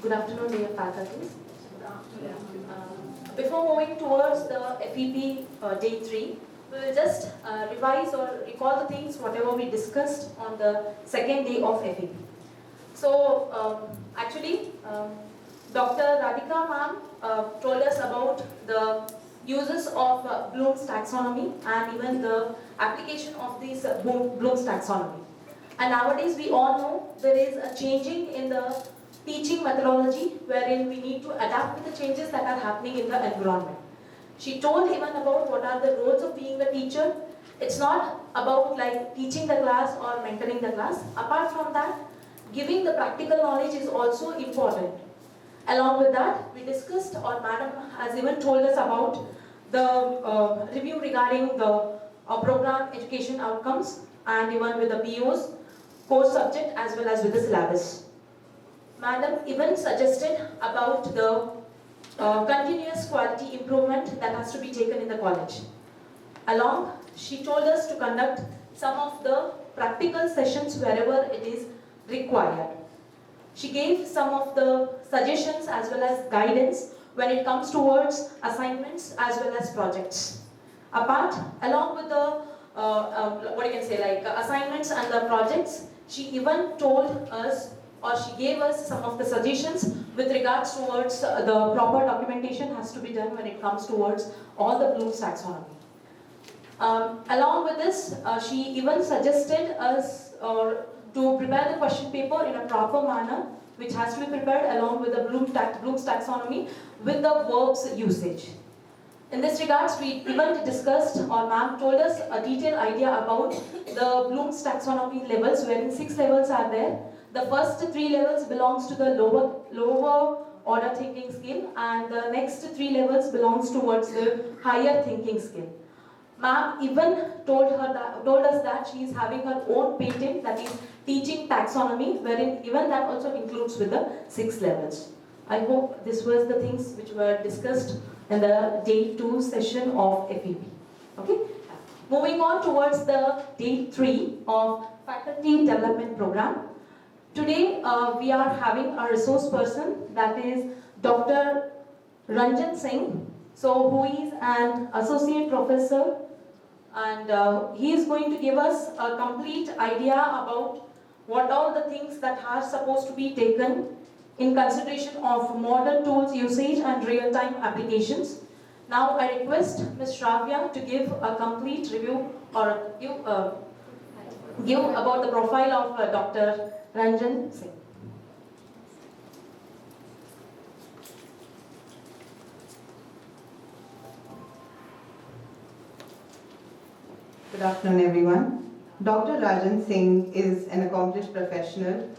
Good afternoon, dear faculties. Before moving towards the FEP day 3, we will just revise or recall the things whatever we discussed on the second day of FEP. So actually, Dr. Radhika ma'am told us about the uses of Bloom's taxonomy and even the application of these Bloom's taxonomy. And nowadays we all know there is a changing in the teaching methodology wherein we need to adapt with the changes that are happening in the environment. She told even about what are the roles of being a teacher. It's not about like teaching the class or mentoring the class. Apart from that, giving the practical knowledge is also important. Along with that, we discussed, or Madam has even told us about the review regarding the program education outcomes and even with the POs, course subject as well as with the syllabus. Madam even suggested about the continuous quality improvement that has to be taken in the college. Along, she told us to conduct some of the practical sessions wherever it is required. She gave some of the suggestions as well as guidance when it comes towards assignments as well as projects. Along with the assignments and the projects, she even told us or she gave us some of the suggestions with regards towards the proper documentation has to be done when it comes towards all the Bloom's taxonomy. Along with this, she even suggested us to prepare the question paper in a proper manner, which has to be prepared along with the Bloom's taxonomy with the verbs usage. In this regards, we even discussed, or ma'am told us a detailed idea about the Bloom's taxonomy levels, wherein 6 levels are there. The first 3 levels belongs to the lower order thinking skill, and the next 3 levels belongs towards the higher thinking skill. Ma'am even told us that she is having her own patent, that is teaching taxonomy, wherein even that also includes with the 6 levels. I hope this was the things which were discussed in the day 2 session of FEP. Okay. Moving on towards the day 3 of faculty development program. Today we are having a resource person, that is Dr. Ranjan Singh, so who is an associate professor, and he is going to give us a complete idea about what all the things that are supposed to be taken in consideration of modern tools usage and real-time applications. Now I request Ms. Shravya to give a complete review or give about the profile of Dr. Ranjan Singh. Good afternoon, everyone. Dr. Ranjan Singh is an accomplished professional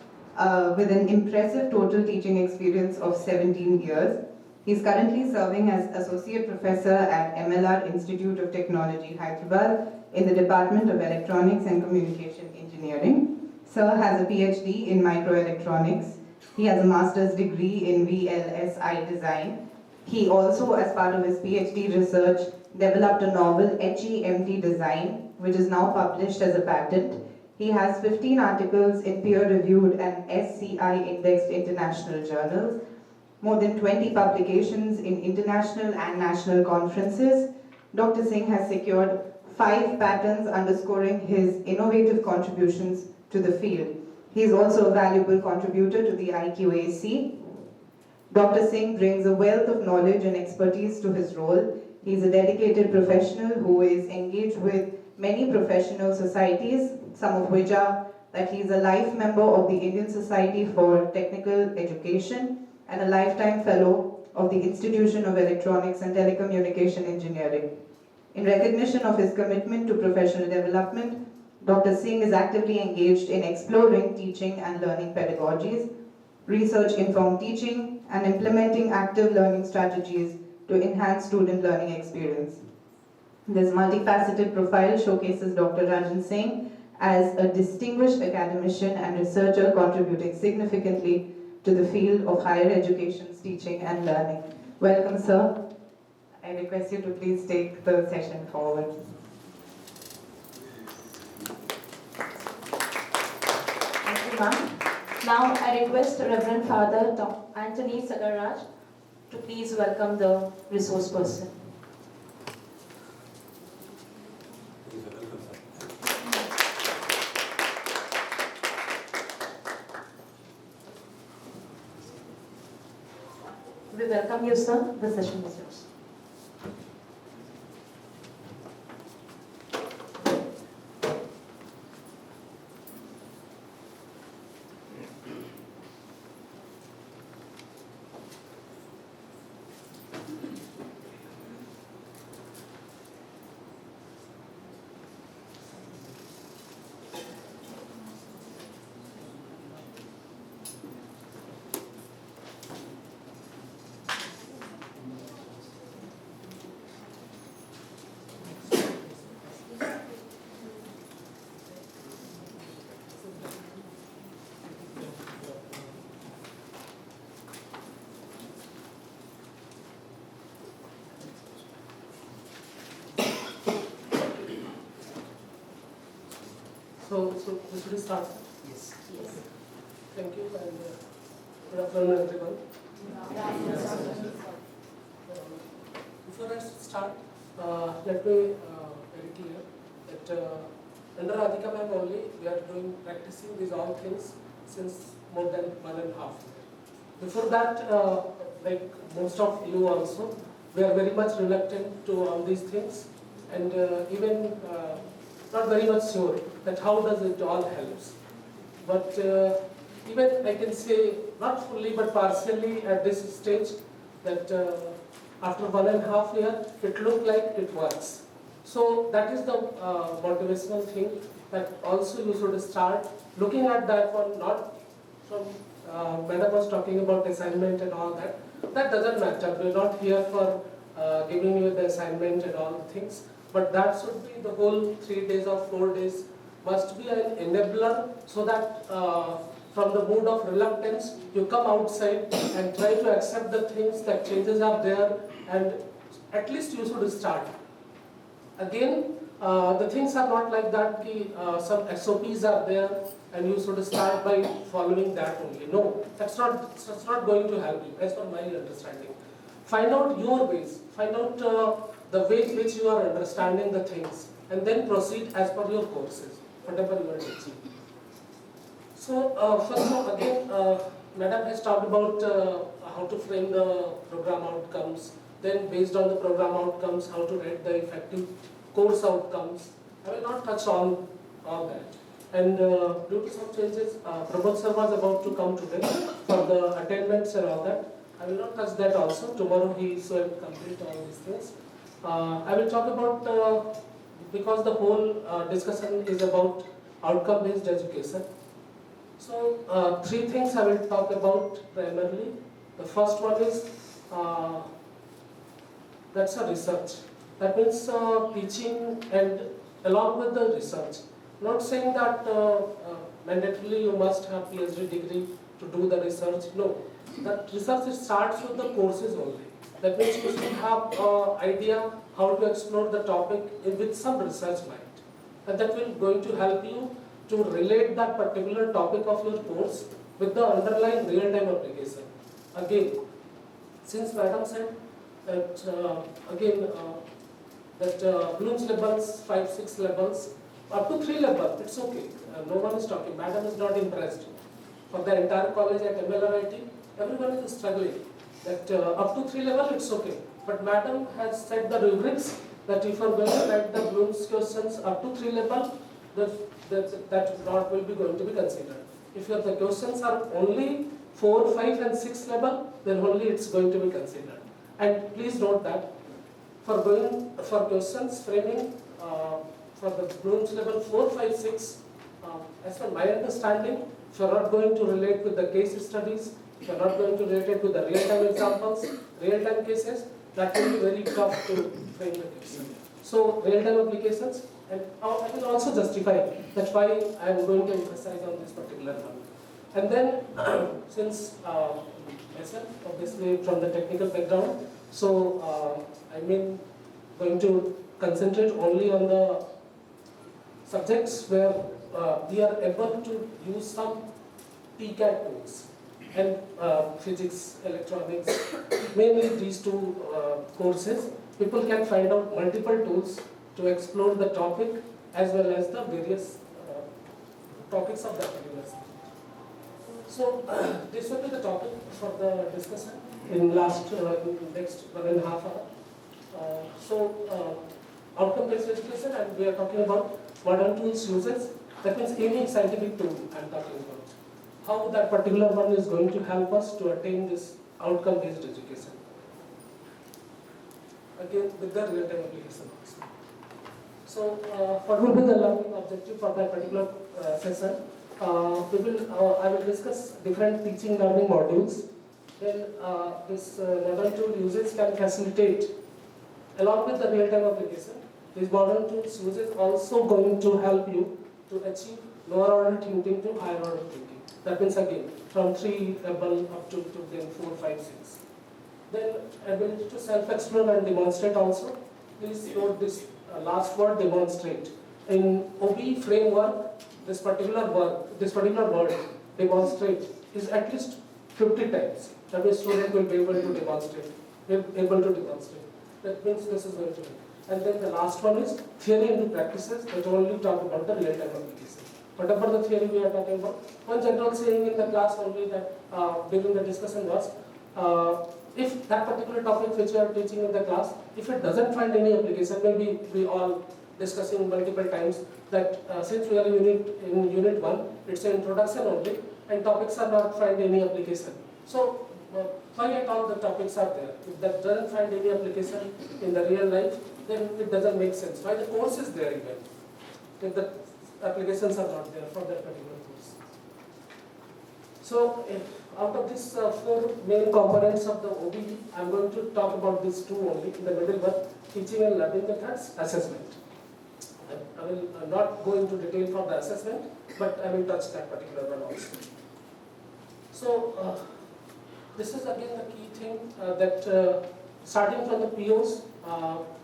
with an impressive total teaching experience of 17 years. He's currently serving as Associate Professor at MLR Institute of Technology, Hyderabad, in the Department of Electronics and Communication Engineering. Sir has a PhD in microelectronics. He has a master's degree in VLSI design. He also, as part of his PhD research, developed a novel HEMT design, which is now published as a patent. He has 15 articles in peer-reviewed and SCI-indexed international journals, more than 20 publications in international and national conferences. Dr. Singh has secured 5 patents underscoring his innovative contributions to the field. He is also a valuable contributor to the IQAC. Dr. Singh brings a wealth of knowledge and expertise to his role. He is a dedicated professional who is engaged with many professional societies, some of which are that he is a life member of the Indian Society for Technical Education and a lifetime fellow of the Institution of Electronics and Telecommunication Engineering. In recognition of his commitment to professional development, Dr. Singh is actively engaged in exploring teaching and learning pedagogies, research-informed teaching, and implementing active learning strategies to enhance student learning experience. This multifaceted profile showcases Dr. Ranjan Singh as a distinguished academician and researcher contributing significantly to the field of higher education's teaching and learning. Welcome, sir. I request you to please take the session forward. Thank you, ma'am. Now I request Reverend Father Dr. Anthony Sagarraj to please welcome the resource person. We welcome you, sir. The session is yours. So we should start. Yes. Thank you and good afternoon everyone. Before I start, let me very clear that under Radhika ma'am only we are practicing these all things since more than 1.5 years. Before that, like most of you also, we are very much reluctant to all these things and even not very much sure that how does it all helps. But even I can say, not fully but partially at this stage, that after 1.5 years, it looked like it works. So that is the motivational thing that also you should start looking at that one, not from Madam was talking about assignment and all that. That doesn't matter. We're not here for giving you the assignment and all things. But that should be the whole 3 days or 4 days must be an enabler so that from the mood of reluctance you come outside and try to accept the things that changes are there and at least you should start. Again, the things are not like that, some SOPs are there and you should start by following that only. No, that's not going to help you as per my understanding. Find out your ways, find out the way in which you are understanding the things and then proceed as per your courses, whatever you are teaching. So first of all, again, Madam has talked about how to frame the program outcomes, then based on the program outcomes, how to write the effective course outcomes. I will not touch on all that. And due to some changes, Prabodh sir was about to come today for the attainments and all that. I will not touch that also. Tomorrow he will complete all these things. I will talk about, because the whole discussion is about outcome-based education. So 3 things I will talk about primarily. The first one is, that's a research. That means teaching and along with the research. Not saying that mandatorily you must have PhD degree to do the research. No, that research starts with the courses only. That means you should have an idea how to explore the topic with some research mind. And that will going to help you to relate that particular topic of your course with the underlying real-time application. Again, since Madam said that Bloom's levels, 5, 6 levels, up to 3 levels, it's okay. No one is talking. Madam is not impressed. For the entire college at MLRIT, everyone is struggling. That up to 3 level, it's okay. But Madam has set the rubrics that if you are going to write the Bloom's questions up to 3 level, that not will be going to be considered. If the questions are only 4, 5 and 6 level, then only it's going to be considered. And please note that for going for questions framing for the Bloom's level 4, 5, 6, as per my understanding, if you are not going to relate with the case studies, if you are not going to relate it with the real-time examples, real-time cases, that will be very tough to frame the question. So real-time applications, and I will also justify that's why I am going to emphasize on this particular one. And then, since myself, obviously from the technical background, so I mean going to concentrate only on the subjects where we are able to use some TCAD tools and physics, electronics, mainly these two courses. People can find out multiple tools to explore the topic as well as the various topics of that particular subject. So this will be the topic for the discussion in next 1.5 hour. Outcome-based education, and we are talking about modern tools uses. That means any scientific tool I am talking about. How that particular one is going to help us to attain this outcome-based education. Again, with the real-time application also. So, what will be the learning objective for that particular session? I will discuss different teaching learning modules. Then this modern tool usage can facilitate, along with the real-time application, these modern tools usage also going to help you to achieve lower order thinking to higher order thinking. That means again, from 3 level up to then 4, 5, 6. Then ability to self-explore and demonstrate also. Please note this last word, demonstrate. In OB framework, this particular word, demonstrate, is at least 50 times. That means student will be able to demonstrate. That means this is going to be. And then the last one is theory into practices, which only talk about the real-time application. Whatever the theory we are talking about, one general saying in the class only that during the discussion was, if that particular topic which we are teaching in the class, if it doesn't find any application, maybe we all discussing multiple times that since we are in unit 1, it's an introduction only, and topics are not find any application. So why at all the topics are there? If that doesn't find any application in the real life, then it doesn't make sense. Why the course is there even, if the applications are not there for that particular course. So out of these 4 main components of the OBE, I'm going to talk about these 2 only. In the middle one, teaching and learning methods, assessment. I will not go into detail for the assessment, but I will touch that particular one also. So this is again the key thing that starting from the POs,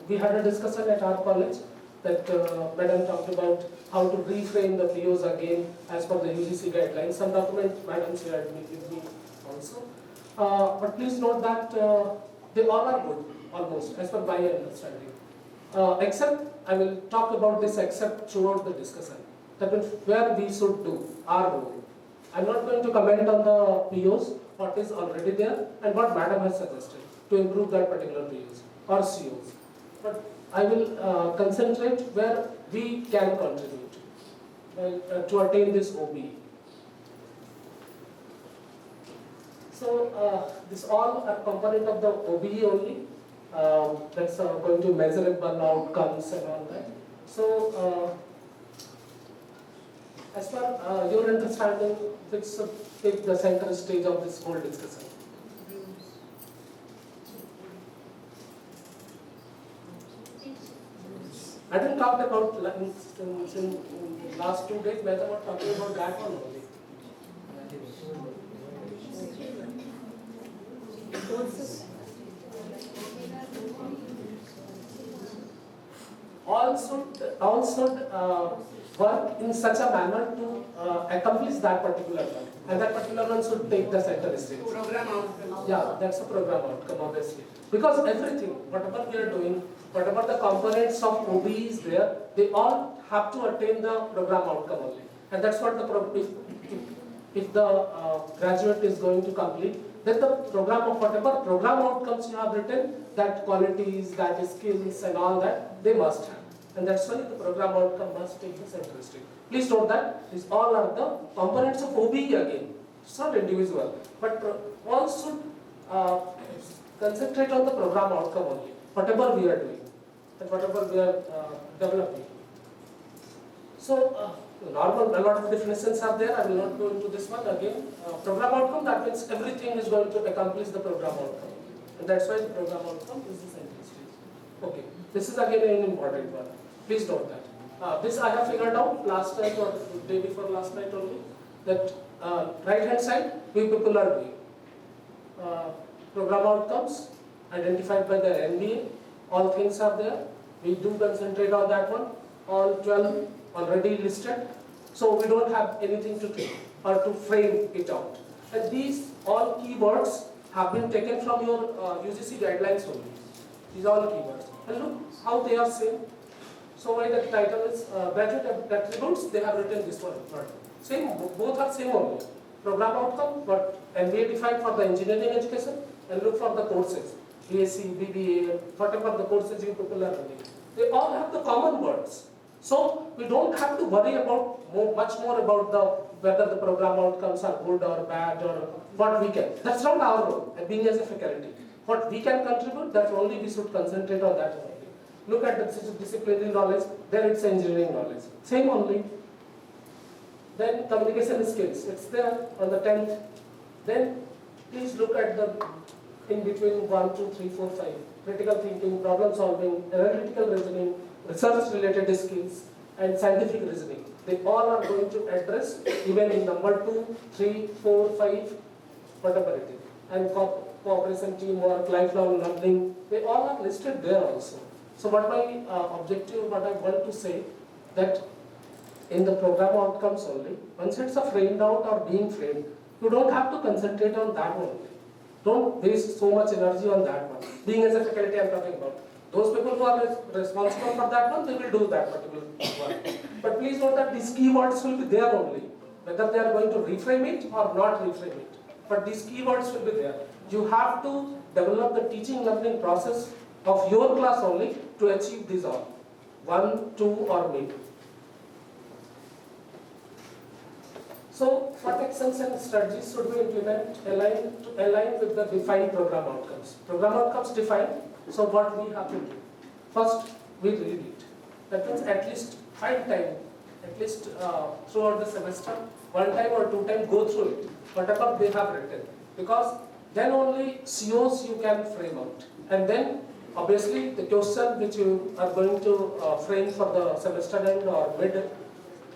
we had a discussion at our college that Madam talked about how to reframe the POs again as per the UGC guidelines. Some document Madam shared with me also. But please note that they all are good, almost, as per my understanding. Except, I will talk about this except throughout the discussion. That means where we should do our role. I'm not going to comment on the POs, what is already there, and what Madam has suggested to improve that particular POs or COs. But I will concentrate where we can contribute to attain this OBE. So this all are component of the OBE only. That's going to measurable outcomes and all that. So as per your understanding, which should take the center stage of this whole discussion? I didn't talk about in last 2 days, Madam was talking about that one only. All should work in such a manner to accomplish that particular one, and that particular one should take the center stage. Program outcome. Yeah, that's a program outcome, obviously. Because everything, whatever we are doing, whatever the components of OBE is there, they all have to attain the program outcome only. And that's what if the graduate is going to complete, then the program of whatever program outcomes you have written, that qualities, that skills and all that, they must have. And that's why the program outcome must take the center stage. Please note that these all are the components of OBE again. It's not individual, but all should concentrate on the program outcome only, whatever we are doing and whatever we are developing. So normal, a lot of definitions are there. I will not go into this one again. Program outcome, that means everything is going to accomplish the program outcome, and that's why the program outcome is the center stage. Okay, this is again an important one. Please note that. This I have figured out last night or day before last night only, that right hand side we people are doing program outcomes identified by the NBA. All things are there. We do concentrate on that one. All 12 already listed. So we don't have anything to do. or to frame it out. And these all keywords have been taken from your UGC guidelines only. These are all keywords. And look how they are same. So why the title is graduate attributes, they have written this one. Same, both are same only. Program outcome, but MBA defined for the engineering education, and look for the courses. BSc, BBA, whatever the courses you people are running. They all have the common words. So we don't have to worry about much more about whether the program outcomes are good or bad or what we can. That's not our role, being as a faculty. What we can contribute, that only we should concentrate on that only. Look at the disciplinary knowledge, there it's engineering knowledge. Same only. Then communication skills, it's there on the 10th. Then please look at the in between 1, 2, 3, 4, 5. Critical thinking, problem solving, analytical reasoning, research related skills, and scientific reasoning. They all are going to address even in number 2, 3, 4, 5, whatever it is. And cooperation, teamwork, lifelong learning, they all are listed there also. So what my objective, what I want to say, that in the program outcomes only, once it's framed out or being framed, you don't have to concentrate on that only. Don't waste so much energy on that one. Being as a faculty, I'm talking about. Those people who are responsible for that one, they will do that particular one. But please note that these keywords will be there only. Whether they are going to reframe it or not reframe it. But these keywords will be there. You have to develop the teaching learning process of your class only to achieve these all. 1, 2 or maybe. So what actions and strategies should we implement align with the defined program outcomes? Program outcomes defined, so what we have to do? First, we read it. That means at least 5 times, at least throughout the semester, 1 time or 2 times go through it, whatever they have written. Because then only COs you can frame out. And then obviously the question which you are going to frame for the semester end or mid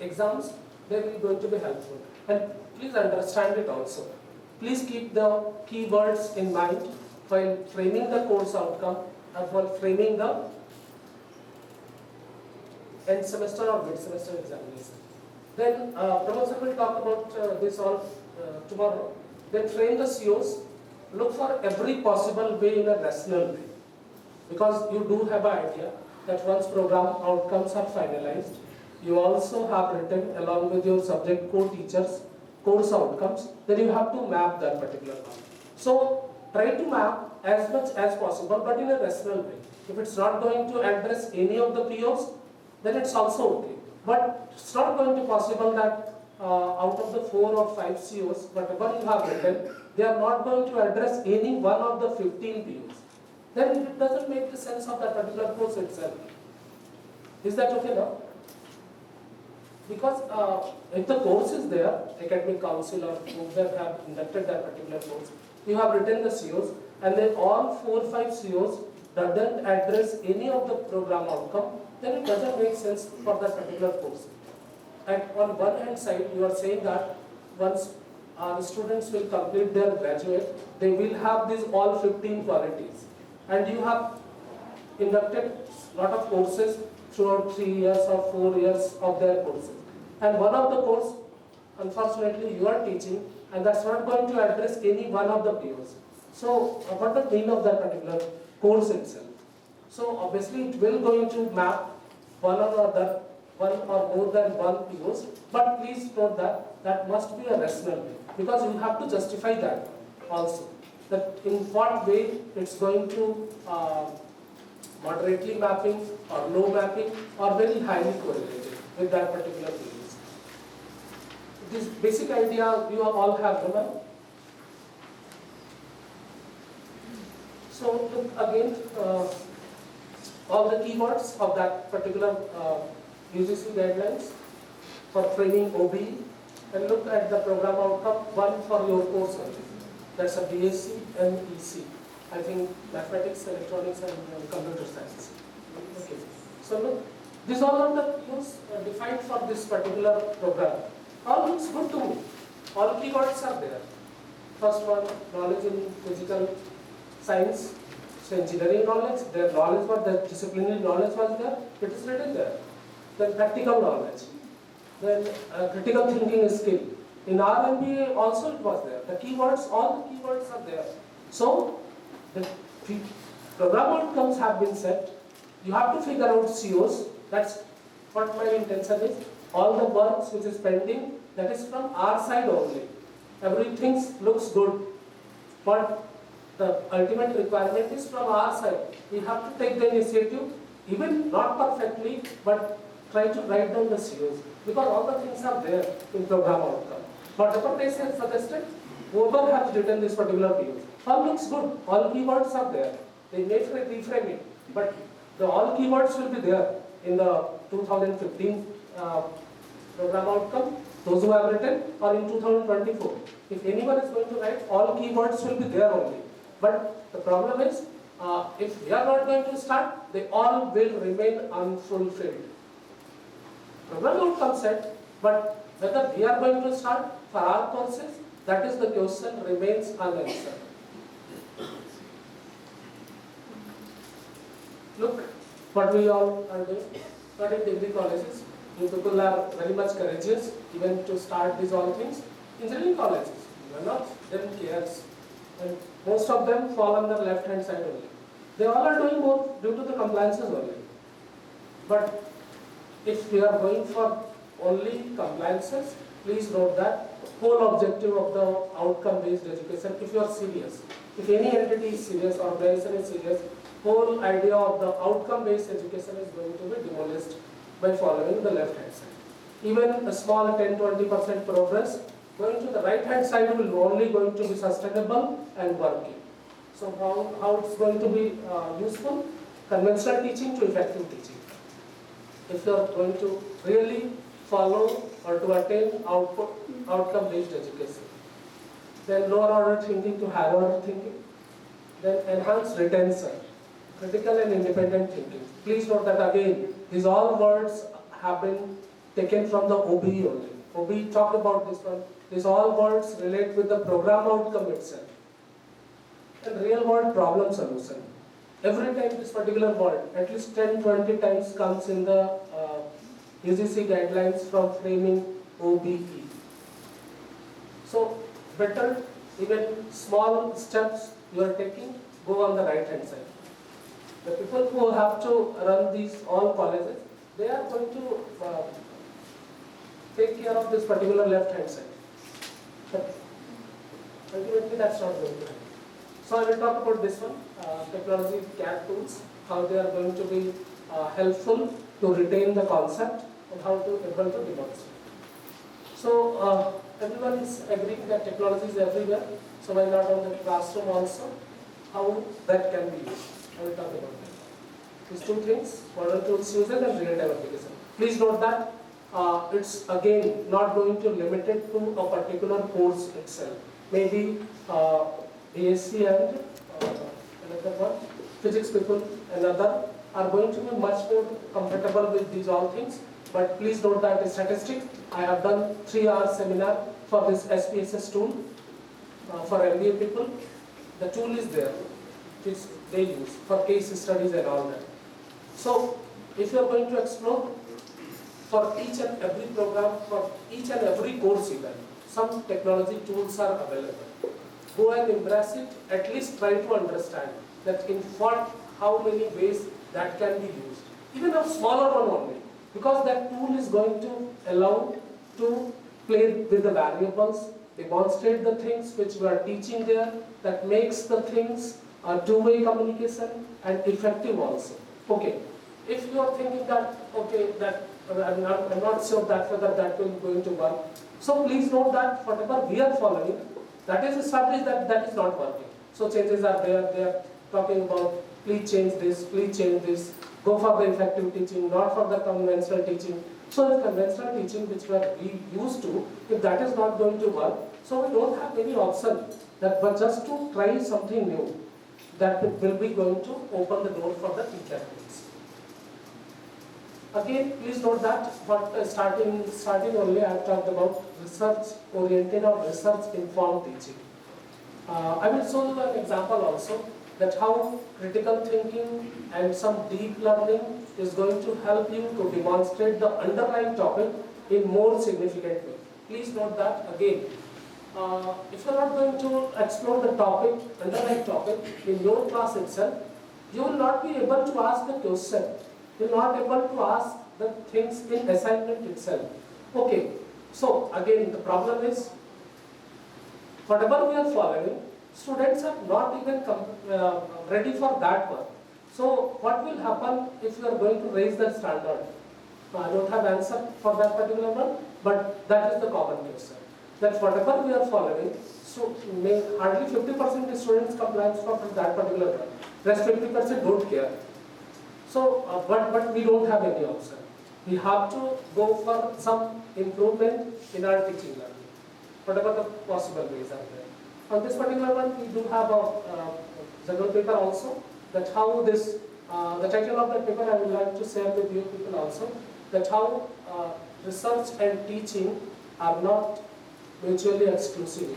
exams, they will going to be helpful. And please understand it also. Please keep the keywords in mind while framing the course outcome and while framing the end semester or mid semester examination. Then Professor will talk about this all tomorrow. Then frame the COs. Look for every possible way in a rational way. Because you do have an idea that once program outcomes are finalized, you also have written along with your subject co-teachers course outcomes, then you have to map that particular one. So try to map as much as possible, but in a rational way. If it's not going to address any of the POs, then it's also okay. But it's not going to be possible that out of the 4 or 5 COs, whatever you have written, they are not going to address any one of the 15 POs. Then it doesn't make the sense of that particular course itself. Is that okay now? Because if the course is there, academic council or whoever have conducted that particular course, you have written the COs, and then all 4 or 5 COs doesn't address any of the program outcome, then it doesn't make sense for that particular course. And on one hand side, you are saying that once the students will complete their graduate, they will have these all 15 qualities. And you have conducted a lot of courses throughout 3 years or 4 years of their courses. And one of the course, unfortunately, you are teaching, and that's not going to address any one of the POs. So, what the meaning of that particular course itself? So, obviously, it will going to map one or more than one POs, but please note that that must be a rational way, because you have to justify that also. That in what way it's going to moderately mapping or low mapping or very highly correlated with that particular POs. This basic idea you all have, remember? So look again, all the keywords of that particular UGC guidelines for framing OB, and look at the program outcome, one for your course only. That's a BSc and EC. I think mathematics, electronics, and computer science. Okay. So look, these all are the views defined for this particular program. All looks good to me. All keywords are there. First one, knowledge in physical science. So engineering knowledge, their knowledge was, their disciplinary knowledge was there, it is written there. Then practical knowledge. Then critical thinking skill. In our MBA also it was there. The keywords, all the keywords are there. So the program outcomes have been set. You have to figure out COs. That's what my intention is. All the works which is pending, that is from our side only. Everything looks good, but the ultimate requirement is from our side. We have to take the initiative, even not perfectly, but try to write down the COs, because all the things are there in program outcome. Whatever they say suggested, whoever has written this particular PO, all looks good, all keywords are there. They may reframe it, but all keywords will be there in the 2015 program outcome, those who have written, or in 2024. If anyone is going to write, all keywords will be there only. But the problem is, if we are not going to start, they all will remain unfulfilled. Program outcome set, but whether we are going to start for our courses, that is the question remains unanswered. Look what we all are doing. Not in degree colleges. You people are very much courageous even to start these all things. Engineering colleges, you are not, then cares. And most of them fall on the left hand side only. They all are doing more due to the compliances only. But if we are going for only compliances, please note that whole objective of the outcome-based education, if you are serious, if any entity is serious, organization is serious, whole idea of the outcome-based education is going to be demolished by following the left-hand side. Even a small 10-20% progress going to the right-hand side will only going to be sustainable and working. So how it's going to be useful? Conventional teaching to effective teaching. If you are going to really follow or to attain outcome-based education, then lower order thinking to higher order thinking, then enhance retention, critical and independent thinking. Please note that again, these all words have been taken from the OBE only. OBE talked about this one. These all words relate with the program outcome itself. And real world problem solution. Every time this particular word, at least 10-20 times comes in the UGC guidelines from framing OBE. So better, even small steps you are taking, go on the right hand side. The people who have to run these all colleges, they are going to take care of this particular left hand side. But ultimately that's not going to happen. So I will talk about this one, technology CAD tools, how they are going to be helpful to retain the concept and how to able to demonstrate. So everyone is agreeing that technology is everywhere. So why not on the classroom also? How that can be used? I will talk about that. These two things, modern tools usage and real-time application. Please note that it's again not going to limit it to a particular course itself. Maybe BSc and another one, physics people, another are going to be much more comfortable with these all things. But please note that in statistics, I have done 3-hour seminar for this SPSS tool for MBA people. The tool is there, which they use for case studies and all that. So if you are going to explore for each and every program, for each and every course even, some technology tools are available. Go and embrace it, at least try to understand that in what, how many ways that can be used. Even a smaller one only, because that tool is going to allow to play with the variables, demonstrate the things which we are teaching there, that makes the things a two-way communication and effective also. Okay, if you are thinking that, okay, that I'm not sure that whether that will going to work. So please note that whatever we are following, that is established that is not working. So changes are there, they are talking about please change this, go for the effective teaching, not for the conventional teaching. So the conventional teaching which we used to, if that is not going to work, so we don't have any option that but just to try something new that will be going to open the door for the teacher. Again, please note that starting only I have talked about research-oriented or research-informed teaching. I will show you an example also that how critical thinking and some deep learning is going to help you to demonstrate the underlying topic in more significant way. Please note that again. If you are not going to explore the topic, underlying topic in your class itself, you will not be able to ask the question. You will not able to ask the things in assignment itself. Okay, so again the problem is, whatever we are following, students are not even ready for that one. So what will happen if you are going to raise the standard? I don't have answer for that particular one, but that is the common question. That whatever we are following, so hardly 50% students compliance from that particular one. Rest 50% don't care. So, but we don't have any option. We have to go for some improvement in our teaching learning, whatever the possible ways are there. On this particular one, we do have a general paper also, that how this, the title of the paper I would like to share with you people also, that how research and teaching are not mutually exclusive.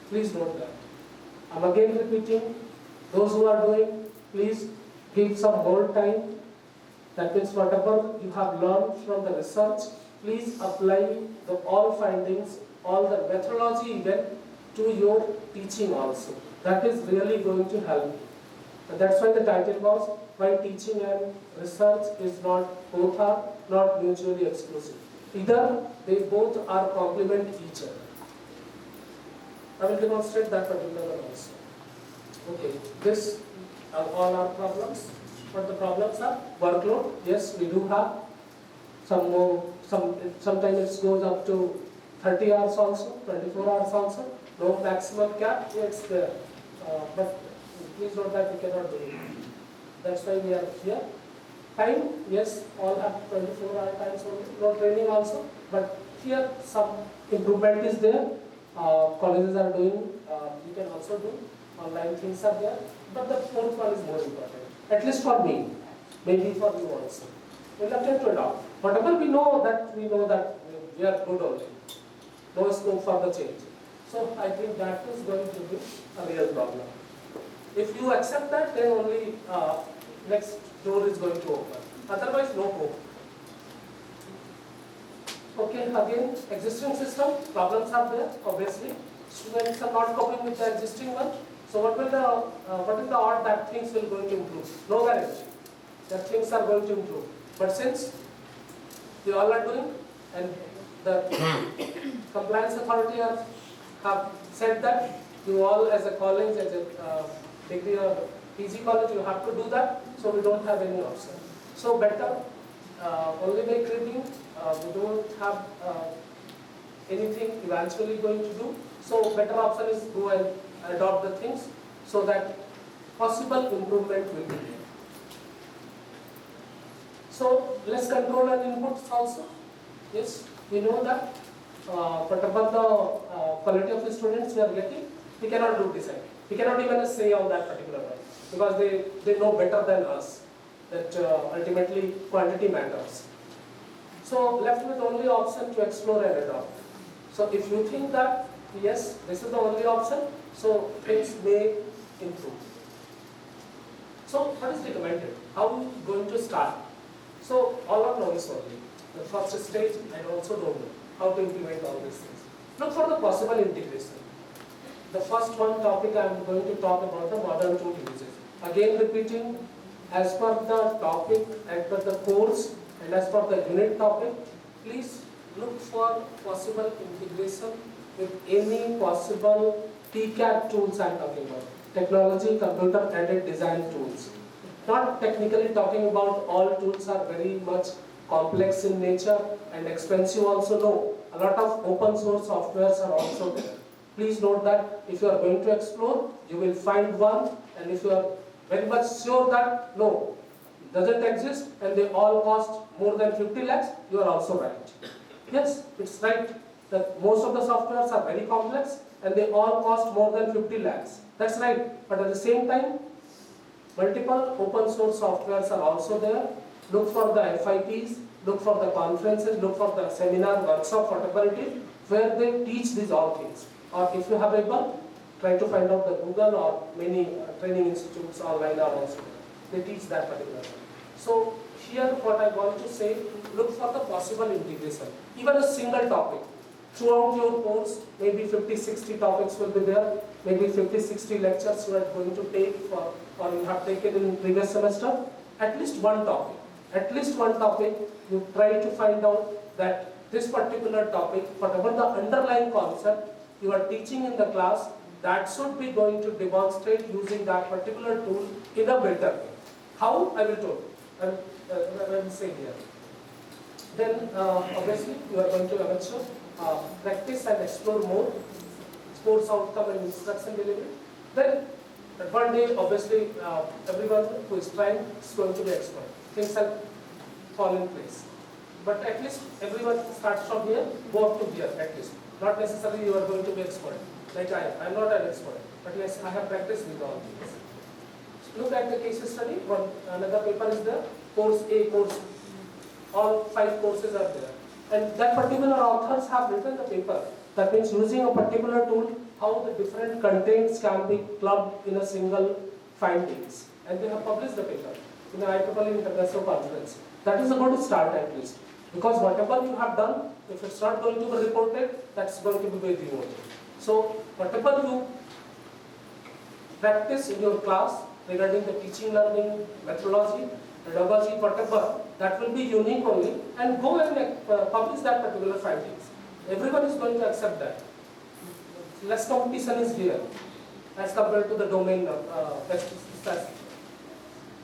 Please note that. I'm again repeating, those who are doing, please give some more time. That means whatever you have learned from the research, please apply all findings, all the methodology even to your teaching also. That is really going to help you. And that's why the title was, why teaching and research is not, both are not mutually exclusive. Either they both are complement each other. I will demonstrate that particular one also. Okay, this are all our problems. What the problems are? Workload, yes, we do have. Sometimes it goes up to 30 hours also, 24 hours also. No maximum cap, it's there. But please note that we cannot do it. That's why we are here. Time, yes, all have 24-hour times only. No training also, but here some improvement is there. Colleges are doing, you can also do. Online things are there. But the fourth one is more important. At least for me, maybe for you also. Reluctant to adopt. Whatever we know that we are good only. No scope for the change. So I think that is going to be a real problem. If you accept that, then only next door is going to open. Otherwise, no hope. Okay, again, existing system, problems are there, obviously. Students are not coping with the existing one. So what is the odd that things will going to improve? No guarantee that things are going to improve. But since we all are doing, and the compliance authority have said that you all as a college, as a degree or PG college, you have to do that. So we don't have any option. So better only make review. We don't have anything eventually going to do. So better option is go and adopt the things so that possible improvement will be there. So let's control our inputs also. Yes, we know that whatever the quality of the students we are getting, we cannot do design. We cannot even say on that particular one because they know better than us that ultimately quantity matters. So left with only option to explore and adopt. So if you think that yes, this is the only option, so things may improve. So what is recommended? How are we going to start? So all or no is only. The first stage, I also don't know how to implement all these things. Look for the possible integration. The first one topic I am going to talk about the modern tool uses. Again repeating, as per the topic, as per the course, and as per the unit topic, please look for possible integration with any possible TCAD tools I am talking about. Technology, computer aided design tools. Not technically talking about all tools are very much complex in nature and expensive also. No, a lot of open source softwares are also there. Please note that if you are going to explore, you will find one, and if you are very much sure that no, doesn't exist and they all cost more than 50 lakhs, you are also right. Yes, it's right that most of the softwares are very complex and they all cost more than 50 lakhs. That's right, but at the same time, multiple open source softwares are also there. Look for the FIPs, look for the conferences, look for the seminar, workshop, whatever it is, where they teach these all things. Or if you have able, try to find out the Google or many training institutes online are also there. They teach that particular thing. So here what I want to say, look for the possible integration. Even a single topic. throughout your course, maybe 50-60 topics will be there, maybe 50-60 lectures you are going to take for, or you have taken in previous semester. At least one topic, you try to find out that this particular topic, whatever the underlying concept you are teaching in the class, that should be going to demonstrate using that particular tool in a better way. How? I will tell you. I will say here. Then obviously you are going to eventually practice and explore more sports outcome and instruction delivery. Then one day obviously everyone who is trying is going to be expert. Things have fall in place. But at least everyone starts from here, go up to here at least. Not necessarily you are going to be expert. Like I am not an expert, but yes, I have practiced with all these. So look at the case study. Another paper is there. Course A, course B. All 5 courses are there. And that particular authors have written the paper. That means using a particular tool, how the different contents can be clubbed in a single findings. And they have published the paper in the IEEE International Conference. That is a good start at least. Because whatever you have done, if it's not going to be reported, that's going to be very only. So whatever you practice in your class regarding the teaching, learning, methodology, pedagogy, whatever, that will be unique only, and go and publish that particular findings. Everyone is going to accept that. Less competition is here as compared to the domain of statistics.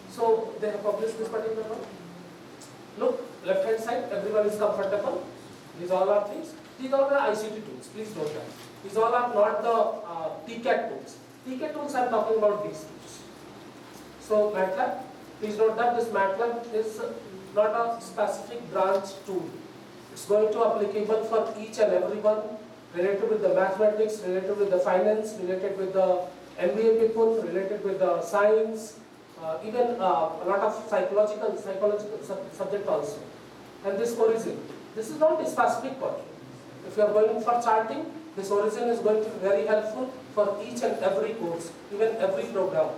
So they have published this particular one. Look, left hand side, everyone is comfortable. These all are things. These are the ICT tools. Please note that. These all are not the TCAT tools. TCAT tools I am talking about these tools. So MATLAB, please note that this MATLAB is not a specific branch tool. It's going to be applicable for each and every one, related with the mathematics, related with the finance, related with the MBA people, related with the science, even a lot of psychological subject also. And this origin, this is not a specific one. If you are going for charting, this origin is going to be very helpful for each and every course, even every program.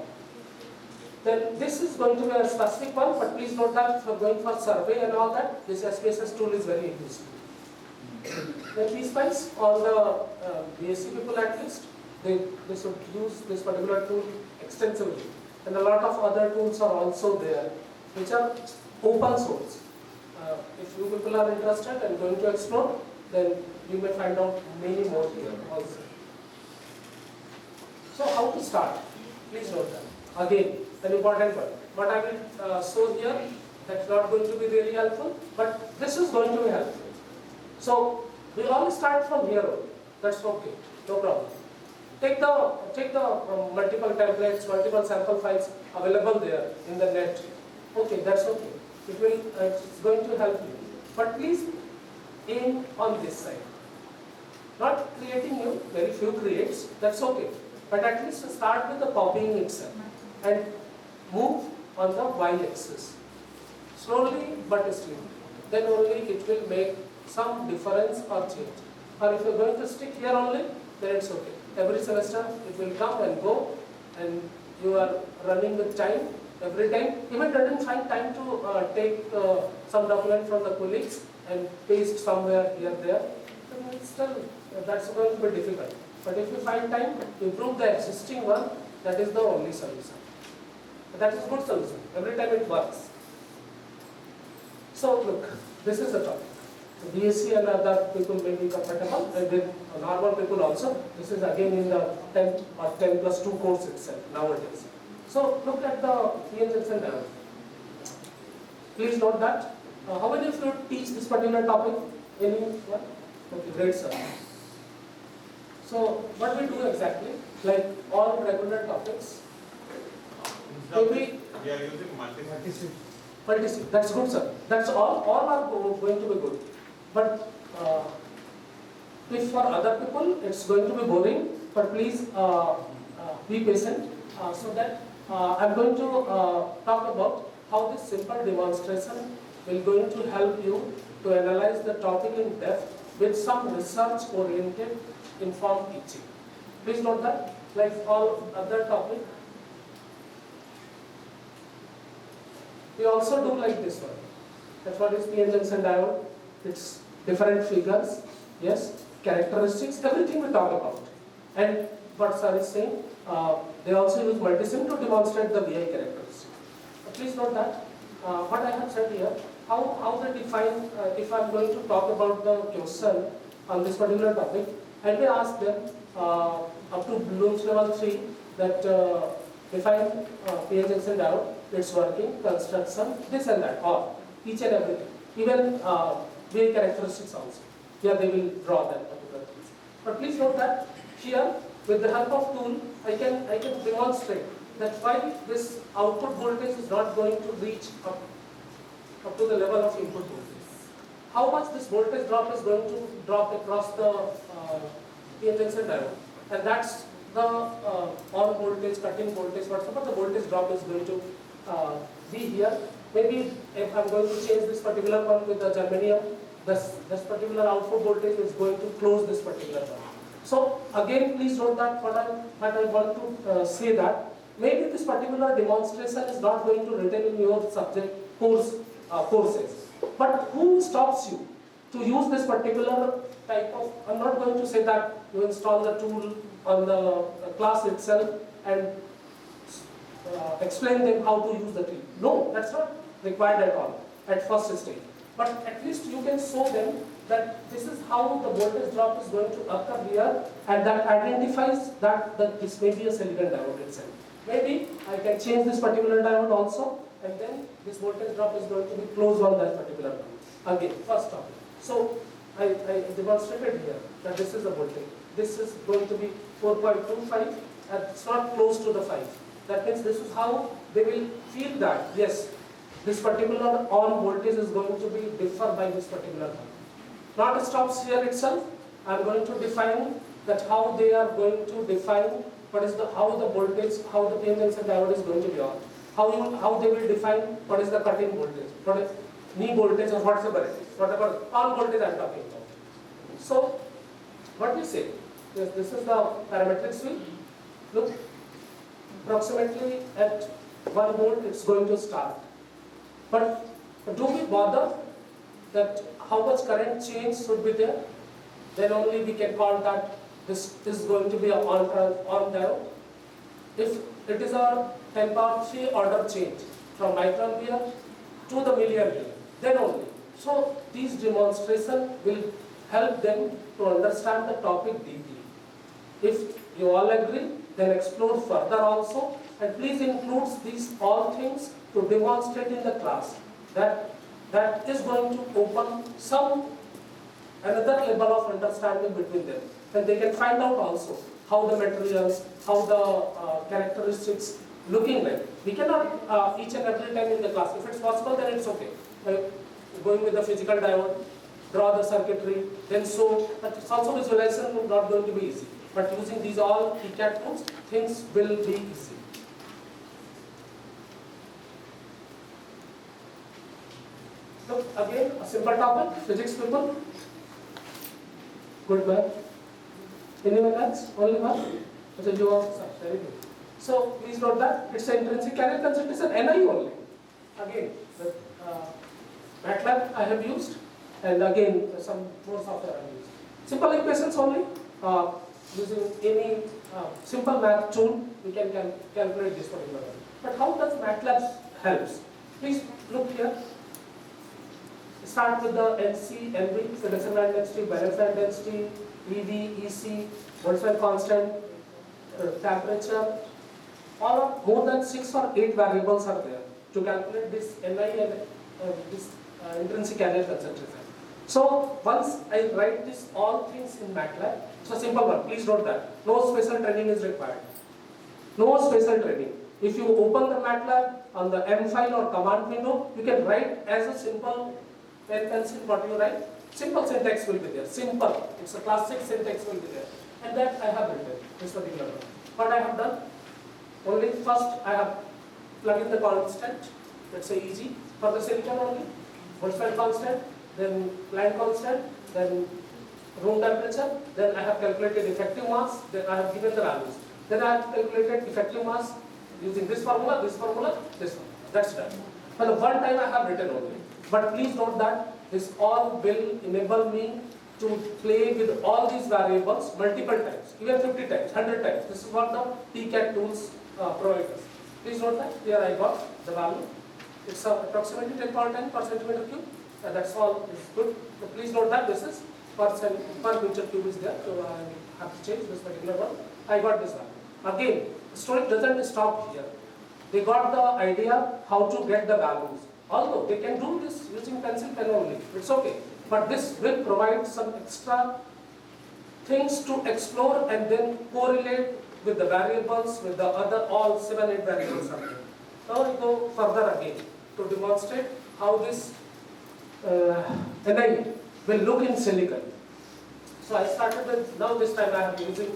Then this is going to be a specific one, but please note that if you are going for survey and all that, this SPSS tool is very useful. Then these guys, all the BSc people at least, they should use this particular tool extensively. And a lot of other tools are also there, which are open source. If you people are interested and going to explore, then you may find out many more here also. So how to start? Please note that. Again, an important one. What I will show here, that's not going to be really helpful, but this is going to be helpful. So we all start from here only. That's okay, no problem. Take the multiple templates, multiple sample files available there in the net. Okay, that's okay. It's going to help you. But please aim on this side. Not creating new, very few creates, that's okay. But at least start with the copying itself and move on the y-axis. Slowly but steadily. Then only it will make some difference or change. Or if you're going to stick here only, then it's okay. Every semester it will come and go, and you are running with time every time. Even doesn't find time to take some document from the colleagues and paste somewhere here there. Then still that's going to be difficult. But if you find time to improve the existing one, that is the only solution. That is good solution. Every time it works. So look, this is the topic. So BSc and other people may be comfortable, and then normal people also. This is again in the 10 or 10 plus 2 course itself nowadays. So look at the PNLs and diagram. Please note that. How many of you teach this particular topic? Anyone? Okay, great sir. So what we do exactly, like all regular topics, maybe we are using multi-sig. multi-sig. That's good, sir. That's all are going to be good. But if for other people it's going to be boring, but please be patient so that I'm going to talk about how this simple demonstration will going to help you to analyze the topic in depth with some research-oriented informed teaching. Please note that, like all other topic, we also do like this one. That's what is PN junction diode. It's different figures, yes, characteristics, everything we talk about. And what sir is saying, they also use multisim to demonstrate the VI characteristics. Please note that what I have said here, how they define, if I am going to talk about the question on this particular topic, and we ask them up to Bloom's level 3 that define PN junction diode, its working, construction, this and that, or each and everything. Even VI characteristics also. Here they will draw that particular things. But please note that here, with the help of tool, I can demonstrate that why this output voltage is not going to reach up to the level of input voltage. How much this voltage drop is going to drop across the PN junction diode, and that's the on voltage, cutting voltage, whatever the voltage drop is going to be here. Maybe if I'm going to change this particular one with the germanium, this particular output voltage is going to close this particular one. So again, please note that what I want to say that maybe this particular demonstration is not going to written in your subject courses. But who stops you to use this particular type of, I'm not going to say that you install the tool on the class itself and explain them how to use the tool. No, that's not required at all at first stage. But at least you can show them that this is how the voltage drop is going to occur here, and that identifies that this may be a silicon diode itself. Maybe I can change this particular diode also, and then this voltage drop is going to be closed on that particular one. Again, first topic. So I demonstrated here that this is the voltage. This is going to be 4.25, and it's not close to the 5. That means this is how they will feel that, yes, this particular on voltage is going to be differ by this particular one. Not stops here itself. I am going to define that how they are going to define what is the how the voltage, how the PN junction diode is going to be on. How they will define what is the cut-in voltage, what is knee voltage or whatever it is, whatever on voltage I am talking about. So what we say, yes, this is the parametric suite. Look, approximately at 1 volt it's going to start. But do we bother that how much current change should be there? Then only we can call that this is going to be a on diode. If it is a 10 power 3 order change from microampere to the milliampere, then only. So these demonstrations will help them to understand the topic deeply. If you all agree, then explore further also, and please include these all things to demonstrate in the class. That is going to open another level of understanding between them. Then they can find out also how the materials, how the characteristics looking like. We cannot each and every time in the class. If it's possible, then it's okay. Going with the physical diode, draw the circuitry, then show. But it's also visualization is not going to be easy. But using these all TCAT tools, things will be easy. Look, again, a simple topic, physics people. Good man. Anyone else? Only one? So you are very good. So please note that it's an intrinsic carrier concentration, NI only. Again, the MATLAB I have used, and again some more software I have used. Simple equations only. Using any simple math tool, we can calculate this particular one. But how does MATLAB helps? Please look here. Start with the NC, NV, selection band density, balance band density, EV, EC, Boltzmann constant, temperature. All of more than 6 or 8 variables are there to calculate this NI and this intrinsic carrier concentration. So once I write this all things in MATLAB, it's a simple one. Please note that no special training is required. No special training. If you open the MATLAB on the M file or command window, you can write as a simple pen pencil what you write. Simple syntax will be there. Simple. It's a classic syntax will be there. And that I have written this particular one. What I have done? Only first I have plugged in the constant. Let's say easy for the silicon only. Boltzmann constant, then Planck constant, then room temperature. Then I have calculated effective mass. Then I have given the values. Then I have calculated effective mass using this formula, this formula, this one. That's done. For the one time I have written only. But please note that this all will enable me to play with all these variables multiple times, even 50 times, 100 times. This is what the TCAT tools provide us. Please note that here I got the value. It's approximately 10 power 10 per centimeter cube. That's all is good. So please note that this is per meter cube is there. So I have to change this particular one. I got this value. Again, the story doesn't stop here. They got the idea how to get the values. Although they can do this using pencil pen only, it's okay. But this will provide some extra things to explore and then correlate with the variables, with the other all 7-8 variables are there. Now we go further again to demonstrate how this NI will look in silicon. So I started with, now this time I am using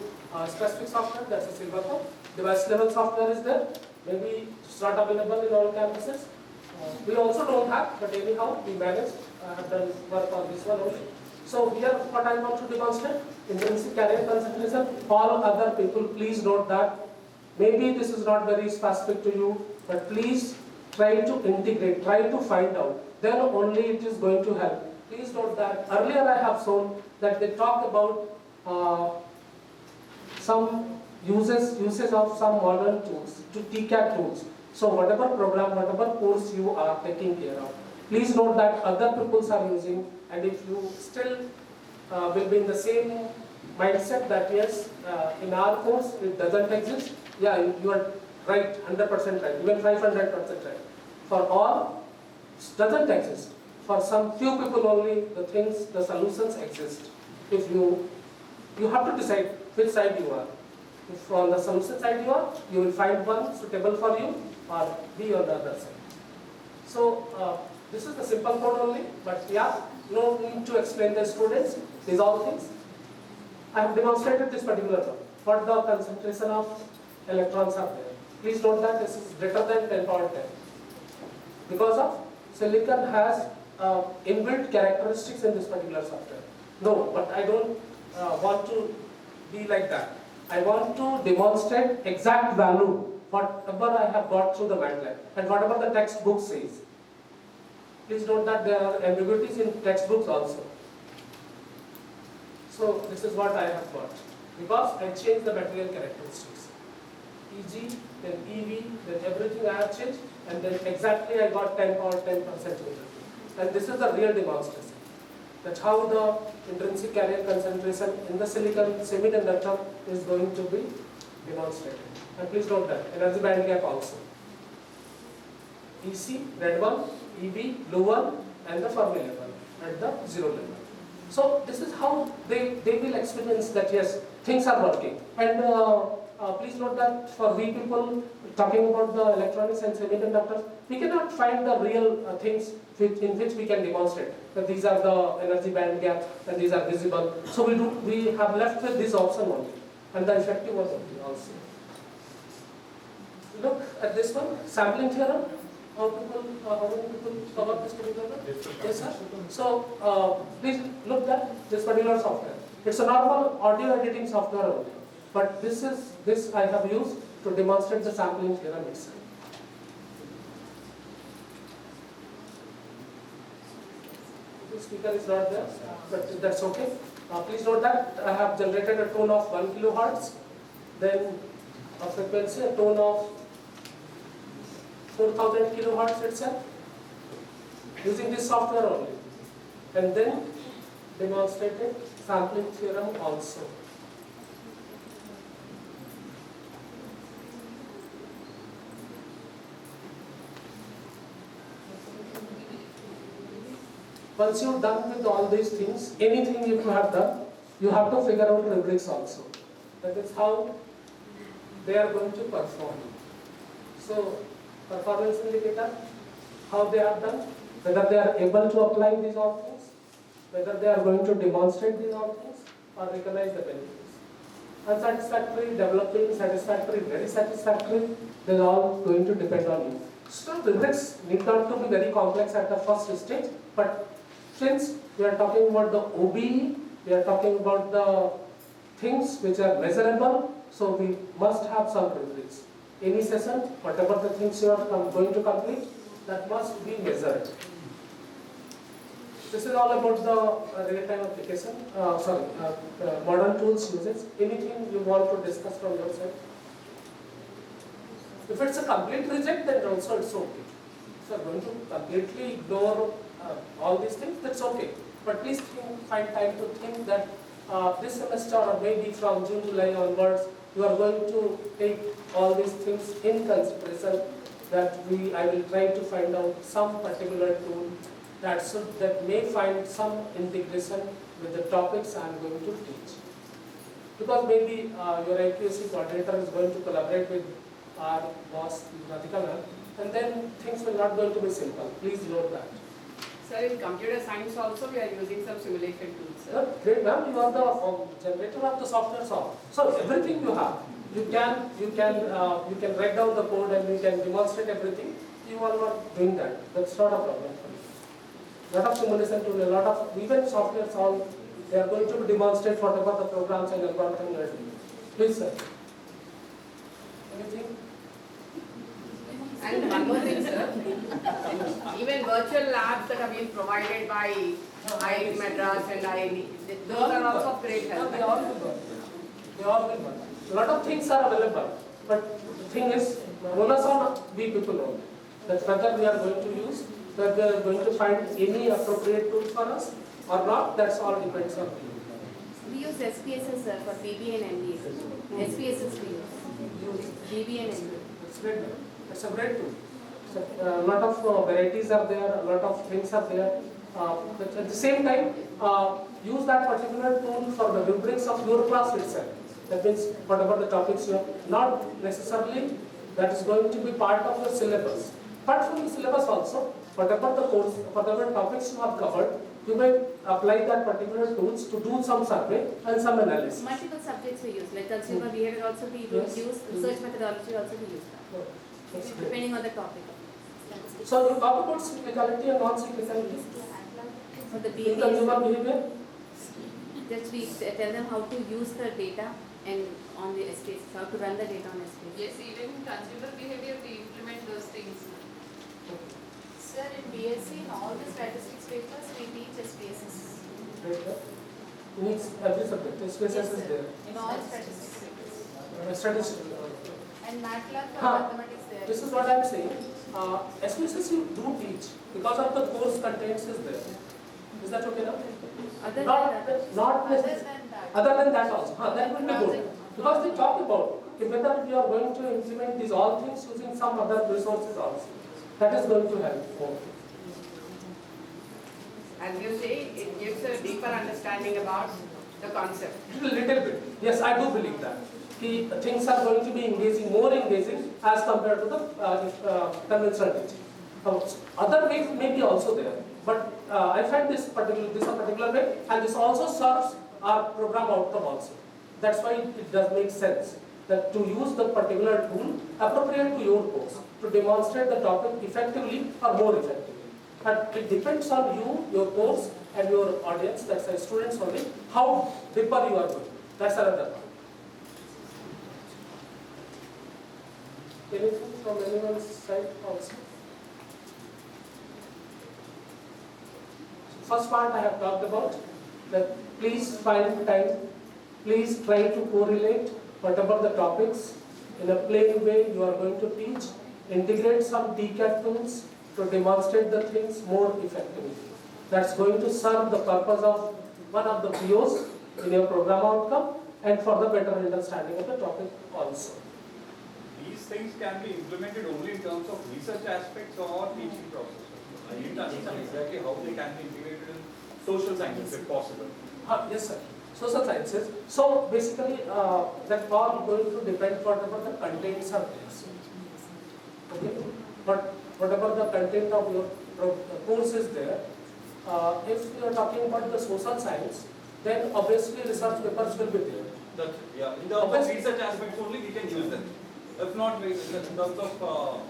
specific software, that's a COPO. Device level software is there. Maybe it's not available in all campuses. We also don't have, but anyhow we managed. I have done work on this one only. So here what I want to demonstrate, intrinsic carrier concentration. All other people, please note that maybe this is not very specific to you, but please try to integrate, try to find out. Then only it is going to help. Please note that earlier I have shown that they talk about some uses of some modern tools, to TCAT tools. So whatever program, whatever course you are taking care of, please note that other peoples are using, and if you still will be in the same mindset that yes, in our course it doesn't exist, yeah, you are right, 100% right, even 500% right. For all, it doesn't exist. For some few people only, the things, the solutions exist. If you have to decide which side you are. If on the solution side you will find one suitable for you, or be on the other side. So this is the simple code only, but yeah, no need to explain the students, these all things. I have demonstrated this particular one. What the concentration of electrons are there. Please note that this is greater than 10 power 10. Because of silicon has inbuilt characteristics in this particular software. No, but I don't want to be like that. I want to demonstrate exact value, whatever I have got through the MATLAB, and whatever the textbook says. Please note that there are ambiguities in textbooks also. So this is what I have got. Because I changed the material characteristics. Eg, then EV, then everything I have changed, and then exactly I got 10 power 10 per centimeter. And this is the real demonstration. That's how the intrinsic carrier concentration in the silicon semiconductor is going to be demonstrated. And please note that energy band gap also. EC, red one, EV, blue one, and the Fermi level at the 0 level. So this is how they will experience that yes, things are working. And please note that for we people talking about the electronics and semiconductors, we cannot find the real things in which we can demonstrate that these are the energy band gap and these are visible. So we have left with this option only, and the effective was only also. Look at this one, sampling theorem. How many people cover this particular one? Yes, sir. So please look at this particular software. It's a normal audio editing software only, but this I have used to demonstrate the sampling theorem itself. The speaker is not there, but that's okay. Please note that I have generated a tone of 1 kilohertz, then a frequency, a tone of 4000 kilohertz itself, using this software only, and then demonstrated sampling theorem also. Once you're done with all these things, anything you have done, you have to figure out rubrics also. That is how they are going to perform. So, performance indicator, how they have done, whether they are able to apply these all things, whether they are going to demonstrate these all things, or recognize the benefits. Unsatisfactory, developing, satisfactory, very satisfactory, they are all going to depend on you. So, rubrics need not to be very complex at the first stage, but since we are talking about the OBE, we are talking about the things which are measurable, so we must have some rubrics. Any session, whatever the things you are going to complete, that must be measured. This is all about the real-time application, modern tools usage. Anything you want to discuss from your side? If it's a complete reject, then also it's okay. If you're going to completely ignore all these things, that's okay. But please find time to think that this semester or maybe from June, July onwards, you are going to take all these things in consideration. I will try to find out some particular tool that may find some integration with the topics I am going to teach. Because maybe your IQAC coordinator is going to collaborate with our boss, Radhika ma'am, and then things will not going to be simple. Please note that. Sir, in computer science also we are using some simulation tools, sir. Great ma'am, you are the generator of the software software. So everything you have, you can write down the code and you can demonstrate everything. You are not doing that. That's not a problem for you. Lot of simulation tool, a lot of even software all they are going to demonstrate whatever the programs and algorithm are doing. Please sir. Anything? And one more thing, sir. Even virtual labs that have been provided by IIT Madras and IIT, those are also of great help. They all will work. They all will work. A lot of things are available, but the thing is, onus on we people only. That's whether we are going to use, whether we are going to find any appropriate tool for us or not, that's all depends on you. We use SPSS, sir, for BB and MBA. SPSS we use. BB and MBA. That's great. It's a great tool. So, a lot of varieties are there, a lot of things are there. But at the same time, use that particular tool for the rubrics of your class itself. That means whatever the topics you have, not necessarily that is going to be part of your syllabus. But from the syllabus also, whatever the course, whatever topics you have covered, you may apply that particular tools to do some survey and some analysis. Multiple subjects we use, like consumer behavior also we use, research methodology also we use that. Depending on the topic. So you talk about cyclicality and non-cyclicality. For the In consumer BB, behavior, just we tell them how to use the data and on the SPSS, how to run the data on SPSS. Yes, even in consumer behavior we implement those things. Sir, in BSc, in all the statistics papers, we teach SPSS. in every subject, SPSS is there. In all statistics papers. Statistics. And MATLAB for Huh. mathematics there. This is what I am saying. SPSS you do teach because of the course contents is there. Is that okay now? Other Not than that, not Other necessarily. than that. Other than that also, that will be good. Because we talk about whether we are going to implement these all things using some other resources also. That is going to help more. As you say, it gives a deeper understanding about the concept. Little bit. Yes, I do believe that. Things are going to be engaging, more engaging as compared to the conventional teaching. Other ways may be also there, but I find this a particular way, and this also serves our program outcome also. That's why it does make sense that to use the particular tool appropriate to your course to demonstrate the topic effectively or more effectively. But it depends on you, your course, and your audience, that's the students only, how deeper you are going. That's another part. Anything from anyone's side also? First part I have talked about, that please find time, please try to correlate whatever the topics in a plain way you are going to teach, integrate some TCAT tools to demonstrate the things more effectively. That's going to serve the purpose of one of the POs in your program outcome and for the better understanding of the topic also. These things can be implemented only in terms of research aspects or teaching process. I need to understand exactly how they can be integrated in social sciences if possible. Yes, sir. Social sciences. So basically, that all going to depend whatever the contents are there. Okay, but whatever the content of your course is there, if you are talking about the social science, then obviously research papers will be there. That, yeah, in terms of research aspects only we can use them. If not, in terms of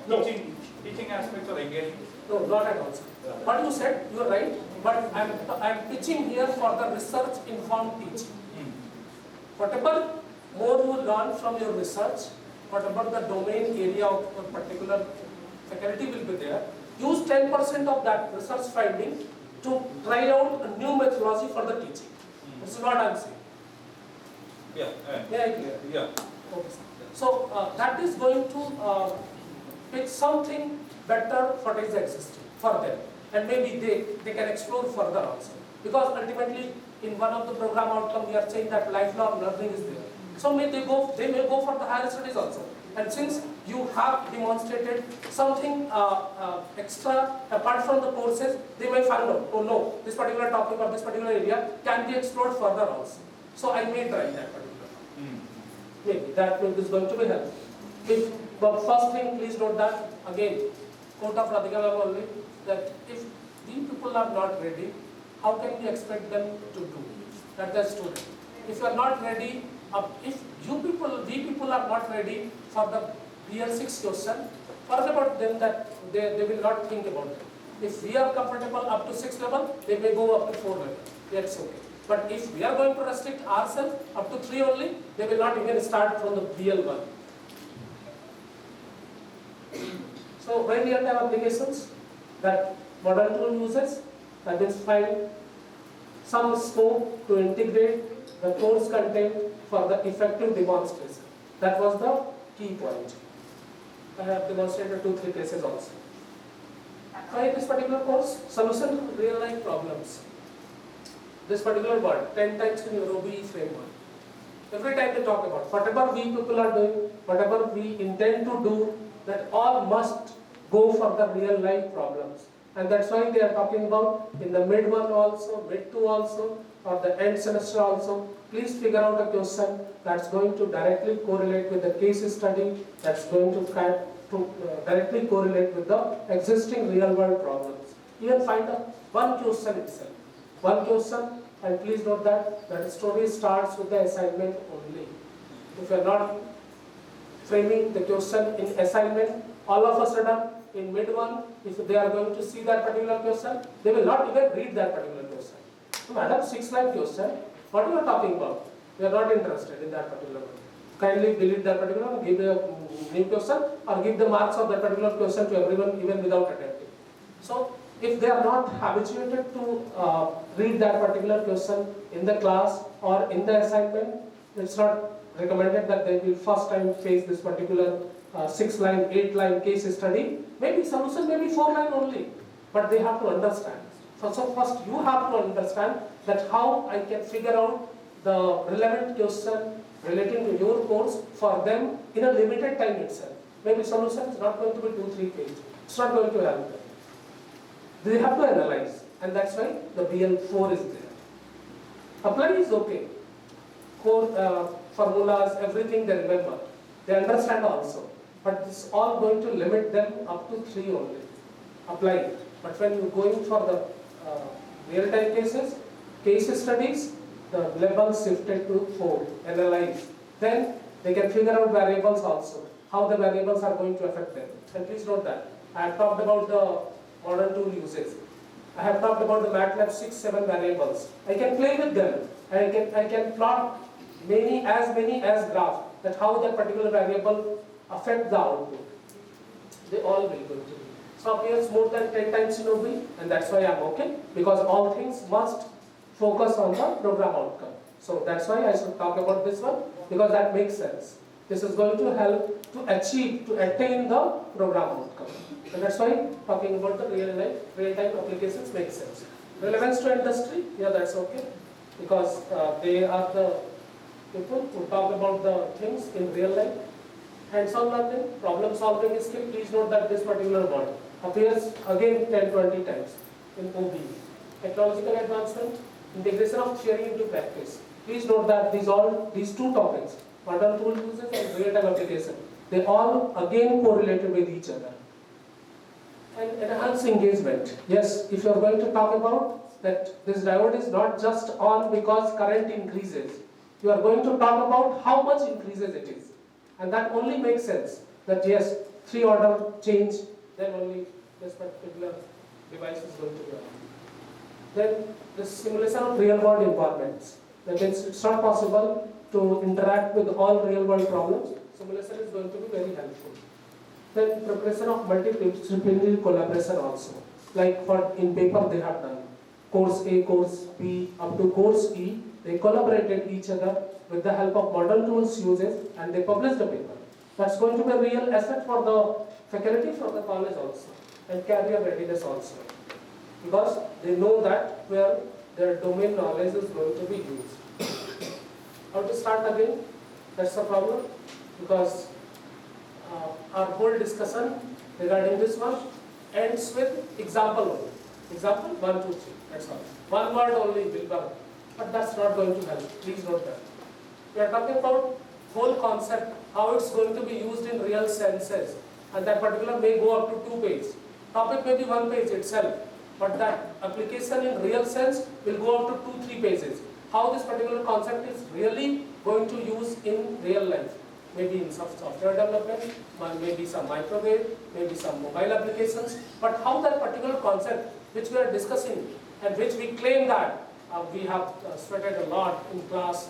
teaching aspects or engaging. No, not at all, sir. What you said, you are right, but I am pitching here for the research informed teaching. Whatever more you learn from your research, whatever the domain area of a particular faculty will be there, use 10% of that research finding to try out a new methodology for the teaching. This is what I am saying. Yeah. May I clear? Yeah. Okay, sir. So that is going to pick something better for what is existing for them, and maybe they can explore further also. Because ultimately, in one of the program outcome, we are saying that lifelong learning is there. So may they may go for the higher studies also. And since you have demonstrated something extra apart from the courses, they may find out, oh no, this particular topic or this particular area can be explored further also. So I may try that particular. Maybe that is going to be helpful. But first thing, please note that again, quote of Radhika ma'am only, that if these people are not ready, how can we expect them to do? That's the student. If you are not ready, if we people are not ready for the BL6 question, forget about them that they will not think about it. If we are comfortable up to 6 level, they may go up to 4 level. That's okay. But if we are going to restrict ourselves up to 3 only, they will not even start from the BL1. So when we have applications that modern tool uses, that is find some scope to integrate the course content for the effective demonstration. That was the key point. I have demonstrated 2-3 cases also. Try this particular course, solution to real life problems. This particular word, 10 times in Ruby framework. Every time they talk about whatever we people are doing, whatever we intend to do, that all must go for the real life problems. And that's why they are talking about in the mid one also, mid two also, or the end semester also. Please figure out a question that's going to directly correlate with the case study, that's going to directly correlate with the existing real world problems. Even find one question itself. One question, and please note that the story starts with the assignment only. If you are not framing the question in assignment, all of a sudden in mid one, if they are going to see that particular question, they will not even read that particular question. So, madam, 6-line question, what are you talking about? We are not interested in that particular one. Kindly delete that particular one, give a new question, or give the marks of that particular question to everyone even without attempting. So, if they are not habituated to read that particular question in the class or in the assignment, it's not recommended that they will first time face this particular 6-line, 8-line case study. Maybe solution may be 4-line only, but they have to understand. So first you have to understand that how I can figure out the relevant question relating to your course for them in a limited time itself. Maybe solution is not going to be 2-3 pages. It's not going to help them. They have to analyze, and that's why the BL4 is there. Apply is okay. Core formulas, everything they remember. They understand also. But it's all going to limit them up to 3 only. Apply. But when you're going for the real-time cases, case studies, the level shifted to 4, analyze. Then they can figure out variables also, how the variables are going to affect them. And please note that. I have talked about the modern tool uses. I have talked about the MATLAB 6-7 variables. I can play with them. I can plot many as graph, that how that particular variable affect the output. They all will go to. So appears more than 10 times in Ruby, and that's why I'm okay, because all things must focus on the program outcome. So that's why I should talk about this one, because that makes sense. This is going to help to attain the program outcome. And that's why talking about the real-time applications makes sense. Relevance to industry, yeah, that's okay, because they are the people who talk about the things in real life. Hands-on learning, problem solving skill, please note that this particular word appears again 10-20 times in OB. Technological advancement, integration of theory into practice. Please note that these two topics, modern tool uses and real-time application, they all again correlated with each other. And enhance engagement. Yes, if you are going to talk about that this diode is not just on because current increases, you are going to talk about how much increases it is. And that only makes sense, that yes, 3 order change, then only this particular device is going to be on. Then the simulation of real world environments. That means it's not possible to interact with all real world problems. Simulation is going to be very helpful. Then preparation of multidisciplinary collaboration also, like what in paper they have done. course A, course B, up to course E. They collaborated each other with the help of modern tools uses and they published a paper. That's going to be a real asset for the faculty, for the college also, and career readiness also. Because they know that where their domain knowledge is going to be used. How to start again? That's the problem. Because our whole discussion regarding this one ends with example only. Example 1, 2, 3. That's all. One word only will work. But that's not going to help. Please note that. We are talking about whole concept, how it's going to be used in real senses. And that particular may go up to 2 pages. Topic may be 1 page itself. But that application in real sense will go up to 2-3 pages. How this particular concept is really going to use in real life. Maybe in some software development, maybe some microwave, maybe some mobile applications. But how that particular concept which we are discussing and which we claim that we have sweated a lot in class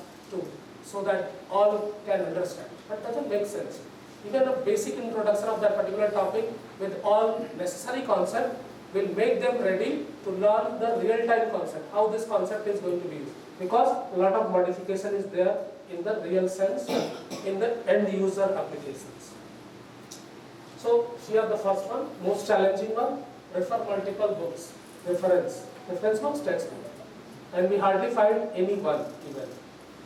so that all can understand. But doesn't make sense. Even a basic introduction of that particular topic with all necessary concept will make them ready to learn the real-time concept, how this concept is going to be used. Because a lot of modification is there in the real sense, in the end-user applications. So here the first one, most challenging one, refer multiple books, reference books, textbook. And we hardly find any one even.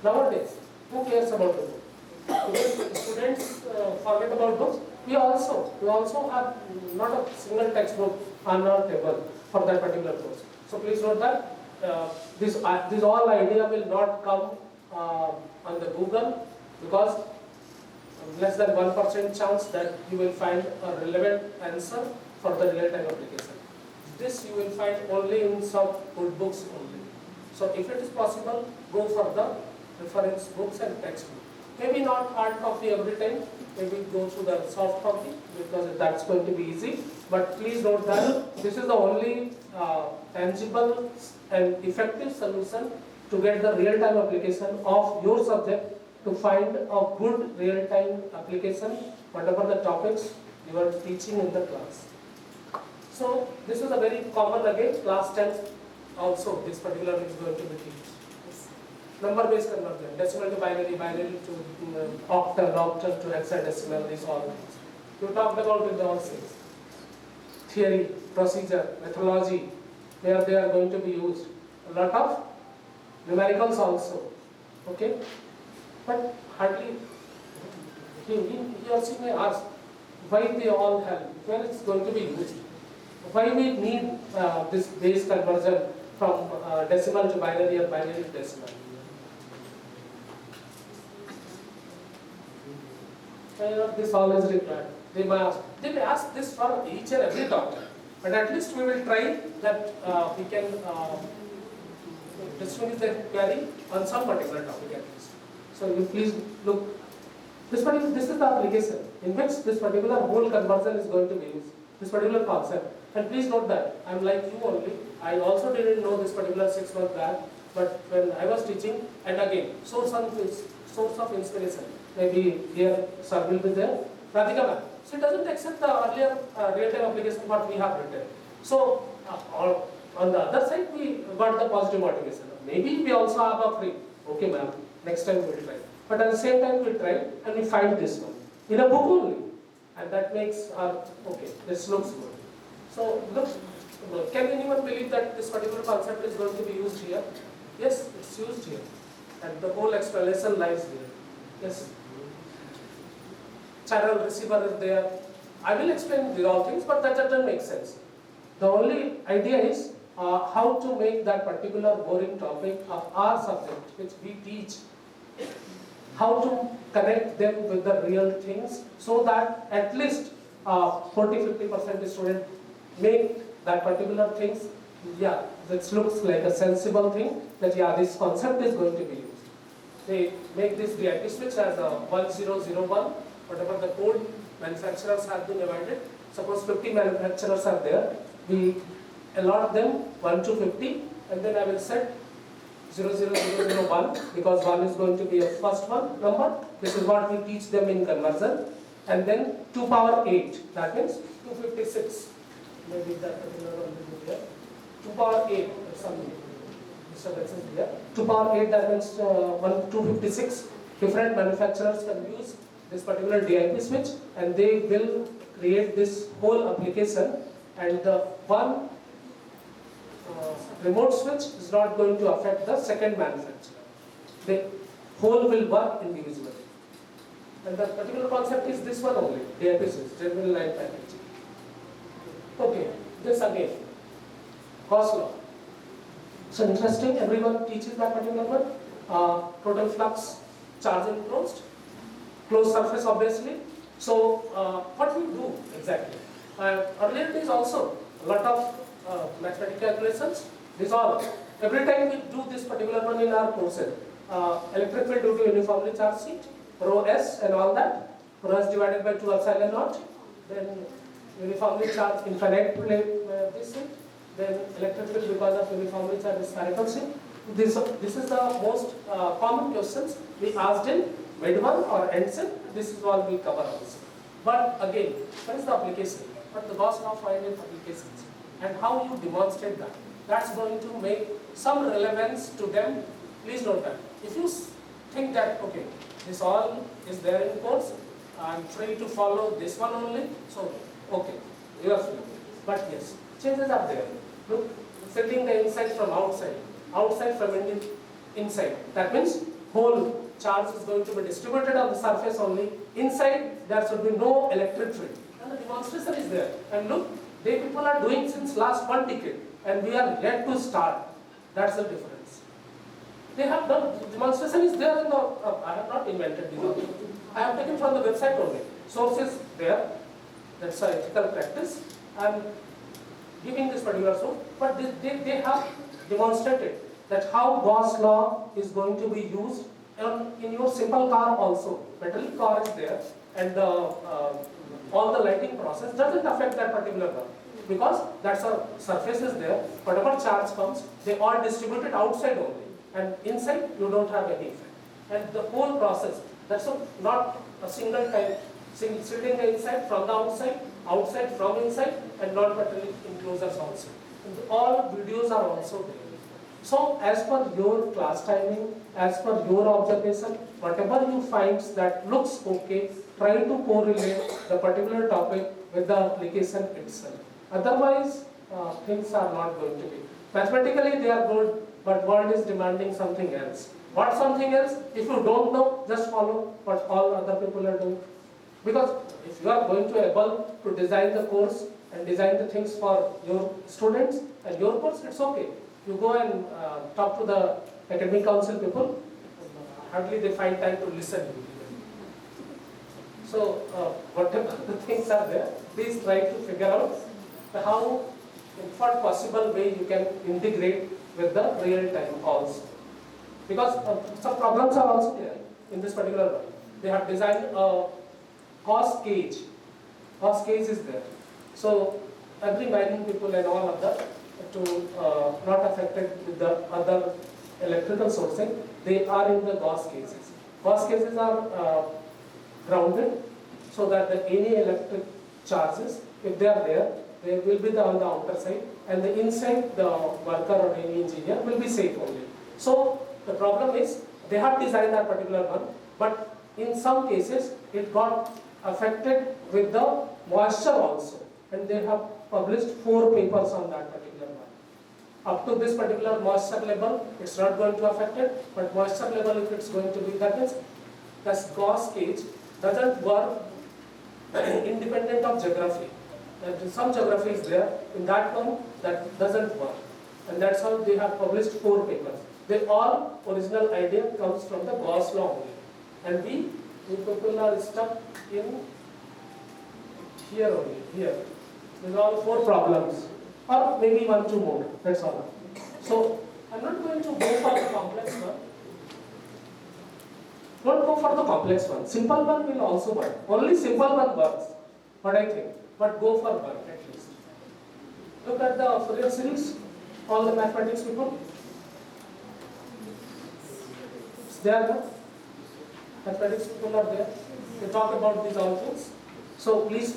Nowadays, who cares about the book? Because students forget about books. We also have not a single textbook on our table for that particular course. So please note that this all idea will not come on the Google, because less than 1% chance that you will find a relevant answer for the real-time application. This you will find only in some good books only. So if it is possible, go for the reference books and textbook. Maybe not hard copy every time, maybe go through the soft copy because that's going to be easy. But please note that this is the only tangible and effective solution to get the real-time application of your subject, to find a good real-time application, whatever the topics you are teaching in the class. So this is a very common again, class 10 also this particular is going to be taught. Number-based conversion, decimal to binary, binary to octal, octal to hexadecimal, these all things. You talked about with all things. Theory, procedure, methodology, where they are going to be used. A lot of numericals also. Okay? But hardly, he or she may ask, why they all have, where it's going to be used? Why we need this base conversion from decimal to binary or binary to decimal? This all is required. They may ask this for each and every topic, but at least we will try that we can distinguish the query on some particular topic at least. So you please look. This is the application in which this particular whole conversion is going to be used. This particular concept. And please note that I am like you only. I also didn't know this particular 6 months back, but when I was teaching, and again, source of inspiration. Maybe here sir will be there. Radhika ma'am. So it doesn't accept the earlier real-time application what we have written. So on the other side, we got the positive motivation. Maybe we also have a free. Okay ma'am, next time we will try. But at the same time we try and we find this one in a book only. And that makes our, okay, this looks good. So look, can anyone believe that this particular concept is going to be used here? Yes, it's used here. And the whole explanation lies here. Yes. Channel receiver is there. I will explain these all things, but that doesn't make sense. The only idea is how to make that particular boring topic of our subject, which we teach, how to connect them with the real things, so that at least 40-50% students make that particular things, yeah, this looks like a sensible thing, that yeah, this concept is going to be used. They make this DIP switch as a 1001, whatever the code manufacturers have been divided. Suppose 50 manufacturers are there, we allot them 1 to 50, and then I will set 00001, because 1 is going to be a first one number. This is what we teach them in conversion. And then 2 power 8, that means 256. Maybe that particular one will be there. 2 power 8, some disturbances here. 2 power 8, that means 256 different manufacturers can use this particular DIP switch, and they will create this whole application, and the one remote switch is not going to affect the second manufacturer. The whole will work individually. And the particular concept is this one only, DIP switch, general line packaging. Okay, this again, Gauss law. So interesting, everyone teaches that particular one. Total flux, charge enclosed, closed surface obviously. So what we do exactly? Earlier days also, a lot of mathematical calculations. This all, every time we do this particular one in our courses, electric field due to uniformly charged sheet, rho s and all that, rho s divided by 2 epsilon naught, then uniformly charged infinite plate this sheet, then electric field because of uniformly charged spherical sheet. This is the most common questions we asked in mid one or end set. This is all we cover also. But again, what is the application? What the Gauss law find in applications and how you demonstrate that. That's going to make some relevance to them. Please note that. If you think that, okay, this all is there in course, I'm free to follow this one only, so okay, you are free. But yes, changes are there. Look, setting the inside from outside, outside from inside. That means whole charge is going to be distributed on the surface only. Inside, there should be no electric field. And the demonstration is there. And look, they people are doing since last 1 decade, and we are yet to start. That's the difference. They have done, demonstration is there in the, I have not invented this. I have taken from the website only. Source is there. That's an ethical practice. I'm giving this particular source, but they have demonstrated that how Gauss law is going to be used in your simple car also. Metallic car is there, and all the lighting process doesn't affect that particular one, because that's a surface is there. Whatever charge comes, they all distributed outside only, and inside you don't have any effect. And the whole process, that's not a single time, sitting the inside from the outside, outside from inside, and non-metallic enclosures also. And all videos are also there. So as per your class timing, as per your observation, whatever you find that looks okay, try to correlate the particular topic with the application itself. Otherwise, things are not going to be. Mathematically they are good, but world is demanding something else. What something else? If you don't know, just follow what all other people are doing. Because if you are going to able to design the course and design the things for your students and your course, it's okay. You go and talk to the academic council people, hardly they find time to listen. So whatever the things are there, please try to figure out how, in what possible way you can integrate with the real time also. Because some problems are also there in this particular one. They have designed a Gauss gauge. Gauss gauge is there. So every mining people and all of that, to not affected with the other electrical sourcing, they are in the Gauss cases. Gauss cases are grounded so that any electric charges, if they are there, they will be on the outer side, and the inside the worker or any engineer will be safe only. So the problem is they have designed that particular one, but in some cases it got affected with the moisture also, and they have published 4 papers on that particular one. Up to this particular moisture level, it's not going to affect it, but moisture level, if it's going to be, that means this Gauss gauge doesn't work independent of geography. Some geography is there, in that one that doesn't work, and that's how they have published 4 papers. They all original idea comes from the Gauss law only, and we people are stuck in here only, here. These are all 4 problems, or maybe 1, 2 more, that's all. So, I'm not going to go for the complex one. Don't go for the complex one. Simple one will also work. Only simple one works, what I think. But go for one at least. Look at the Fourier series, all the mathematics people. It's there, no? Mathematics people are there. They talk about these all things. So please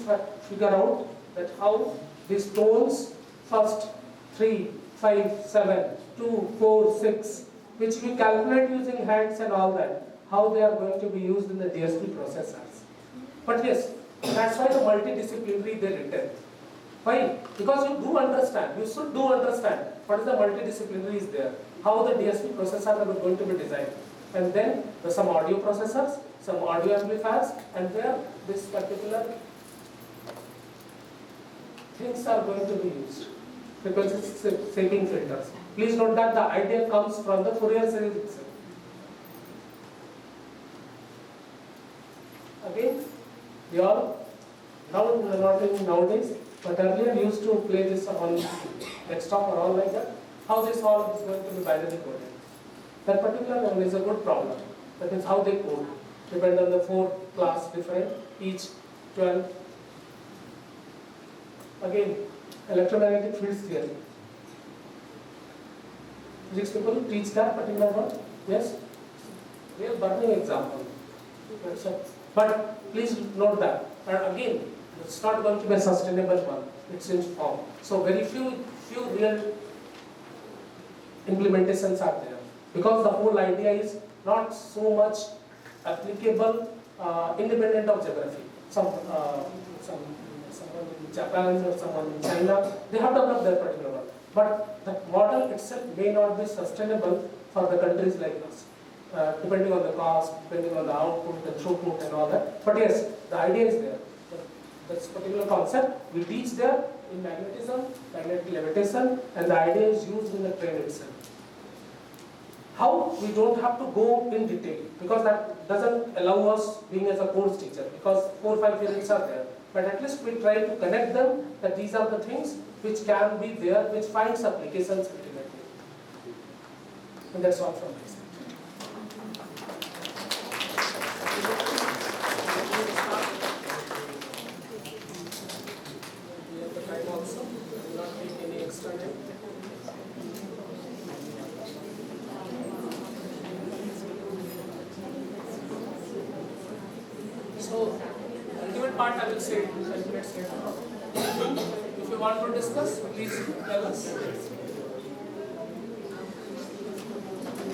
figure out that how these tones, first 3 5, 7, 2, 4, 6, which we calculate using hands and all that, how they are going to be used in the DSP processors. But yes, that's why the multidisciplinary they written. Why? Because you do understand, you should do understand what is the multidisciplinary is there, how the DSP processors are going to be designed. And then there's some audio processors, some audio amplifiers, and where this particular things are going to be used. Frequency shaping filters. Please note that the idea comes from the Fourier series itself. Again, we all not in nowadays, but earlier used to play this on desktop or all like that. How this all is going to be binary coded. That particular one is a good problem. That means how they code. Depend on the 4 class different, each 12. Again, electromagnetic fields theory. Physics people teach that particular one? Yes? Real burning example. But please note that. And again, it's not going to be a sustainable one. It's in form. So very few real implementations are there. Because the whole idea is not so much applicable independent of geography. Someone in Japan or someone in China, they have developed their particular one. But the model itself may not be sustainable for the countries like us, depending on the cost, depending on the output, the throughput and all that. But yes, the idea is there. This particular concept we teach there in magnetism, magnetic levitation, and the idea is used in the train itself. How? We don't have to go in detail because that doesn't allow us being as a course teacher because 4 or 5 units are there. But at least we try to connect them that these are the things which can be there, which finds applications ultimately. And that's all from my side. We have the time also. We will not take any extra time. So, ultimate part I will say, ultimate statement. If you want to discuss, please tell us.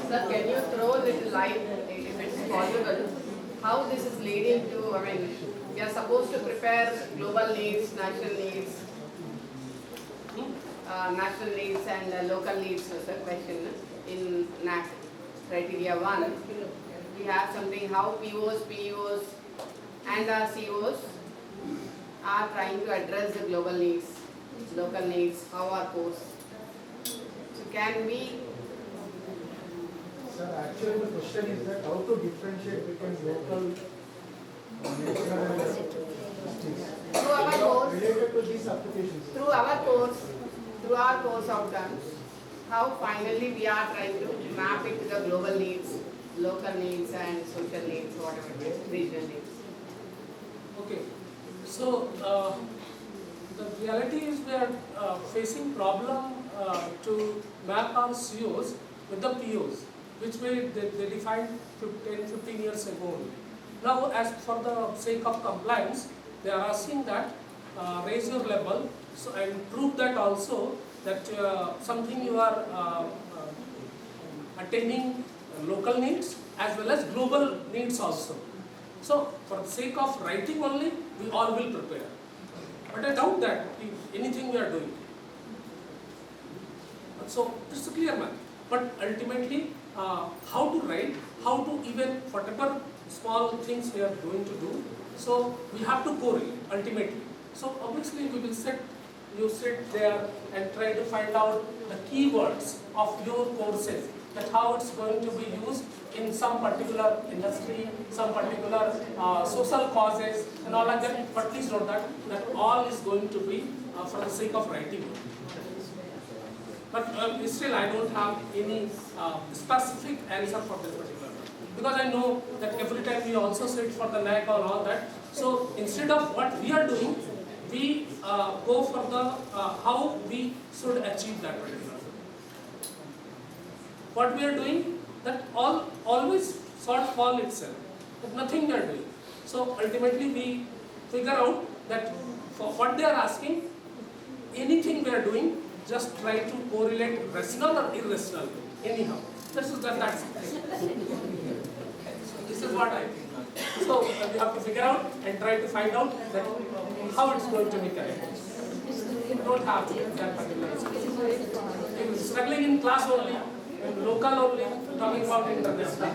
Sir, can you throw a little light, if it's possible, how this is leading to, I mean, we are supposed to prepare global needs, national needs, and local needs, sir, question in NAC criteria 1. We have something how POs, PEOs, and our COs are trying to address the global needs, local needs, how our posts. So can we? Sir, actually the question is that how to differentiate between local, national and states. Through our course, Related to these applications. through our course outcomes, how finally we are trying to map it to the global needs, local needs and social needs, whatever it is, regional needs. Okay, so the reality is we are facing problem to map our COs with the POs, which they defined 10-15 years ago. Now, as for the sake of compliance, they are asking that raise your level, so and prove that also that something you are attaining local needs as well as global needs also. So, for the sake of writing only, we all will prepare. But I doubt that anything we are doing. So, it's a clear matter. But ultimately, how to write, how to even whatever small things we are going to do, so we have to correlate ultimately. So, obviously, we will you sit there and try to find out the keywords of your courses, that how it's going to be used in some particular industry, some particular social causes and all like that. But please note that all is going to be for the sake of writing. But still I don't have any specific answer for this particular one. Because I know that every time we also sit for the NAC or all that. So instead of what we are doing, we go for the how we should achieve that particular. What we are doing, that always shortfall itself, but nothing we are doing. So ultimately we figure out that for what they are asking, anything we are doing, just try to correlate rational or irrational. Anyhow, that's so this is what I think. So we have to figure out and try to find out that how it's going to be correct. You don't have to that particular skill. If you're struggling in class only, in local only, talking about international.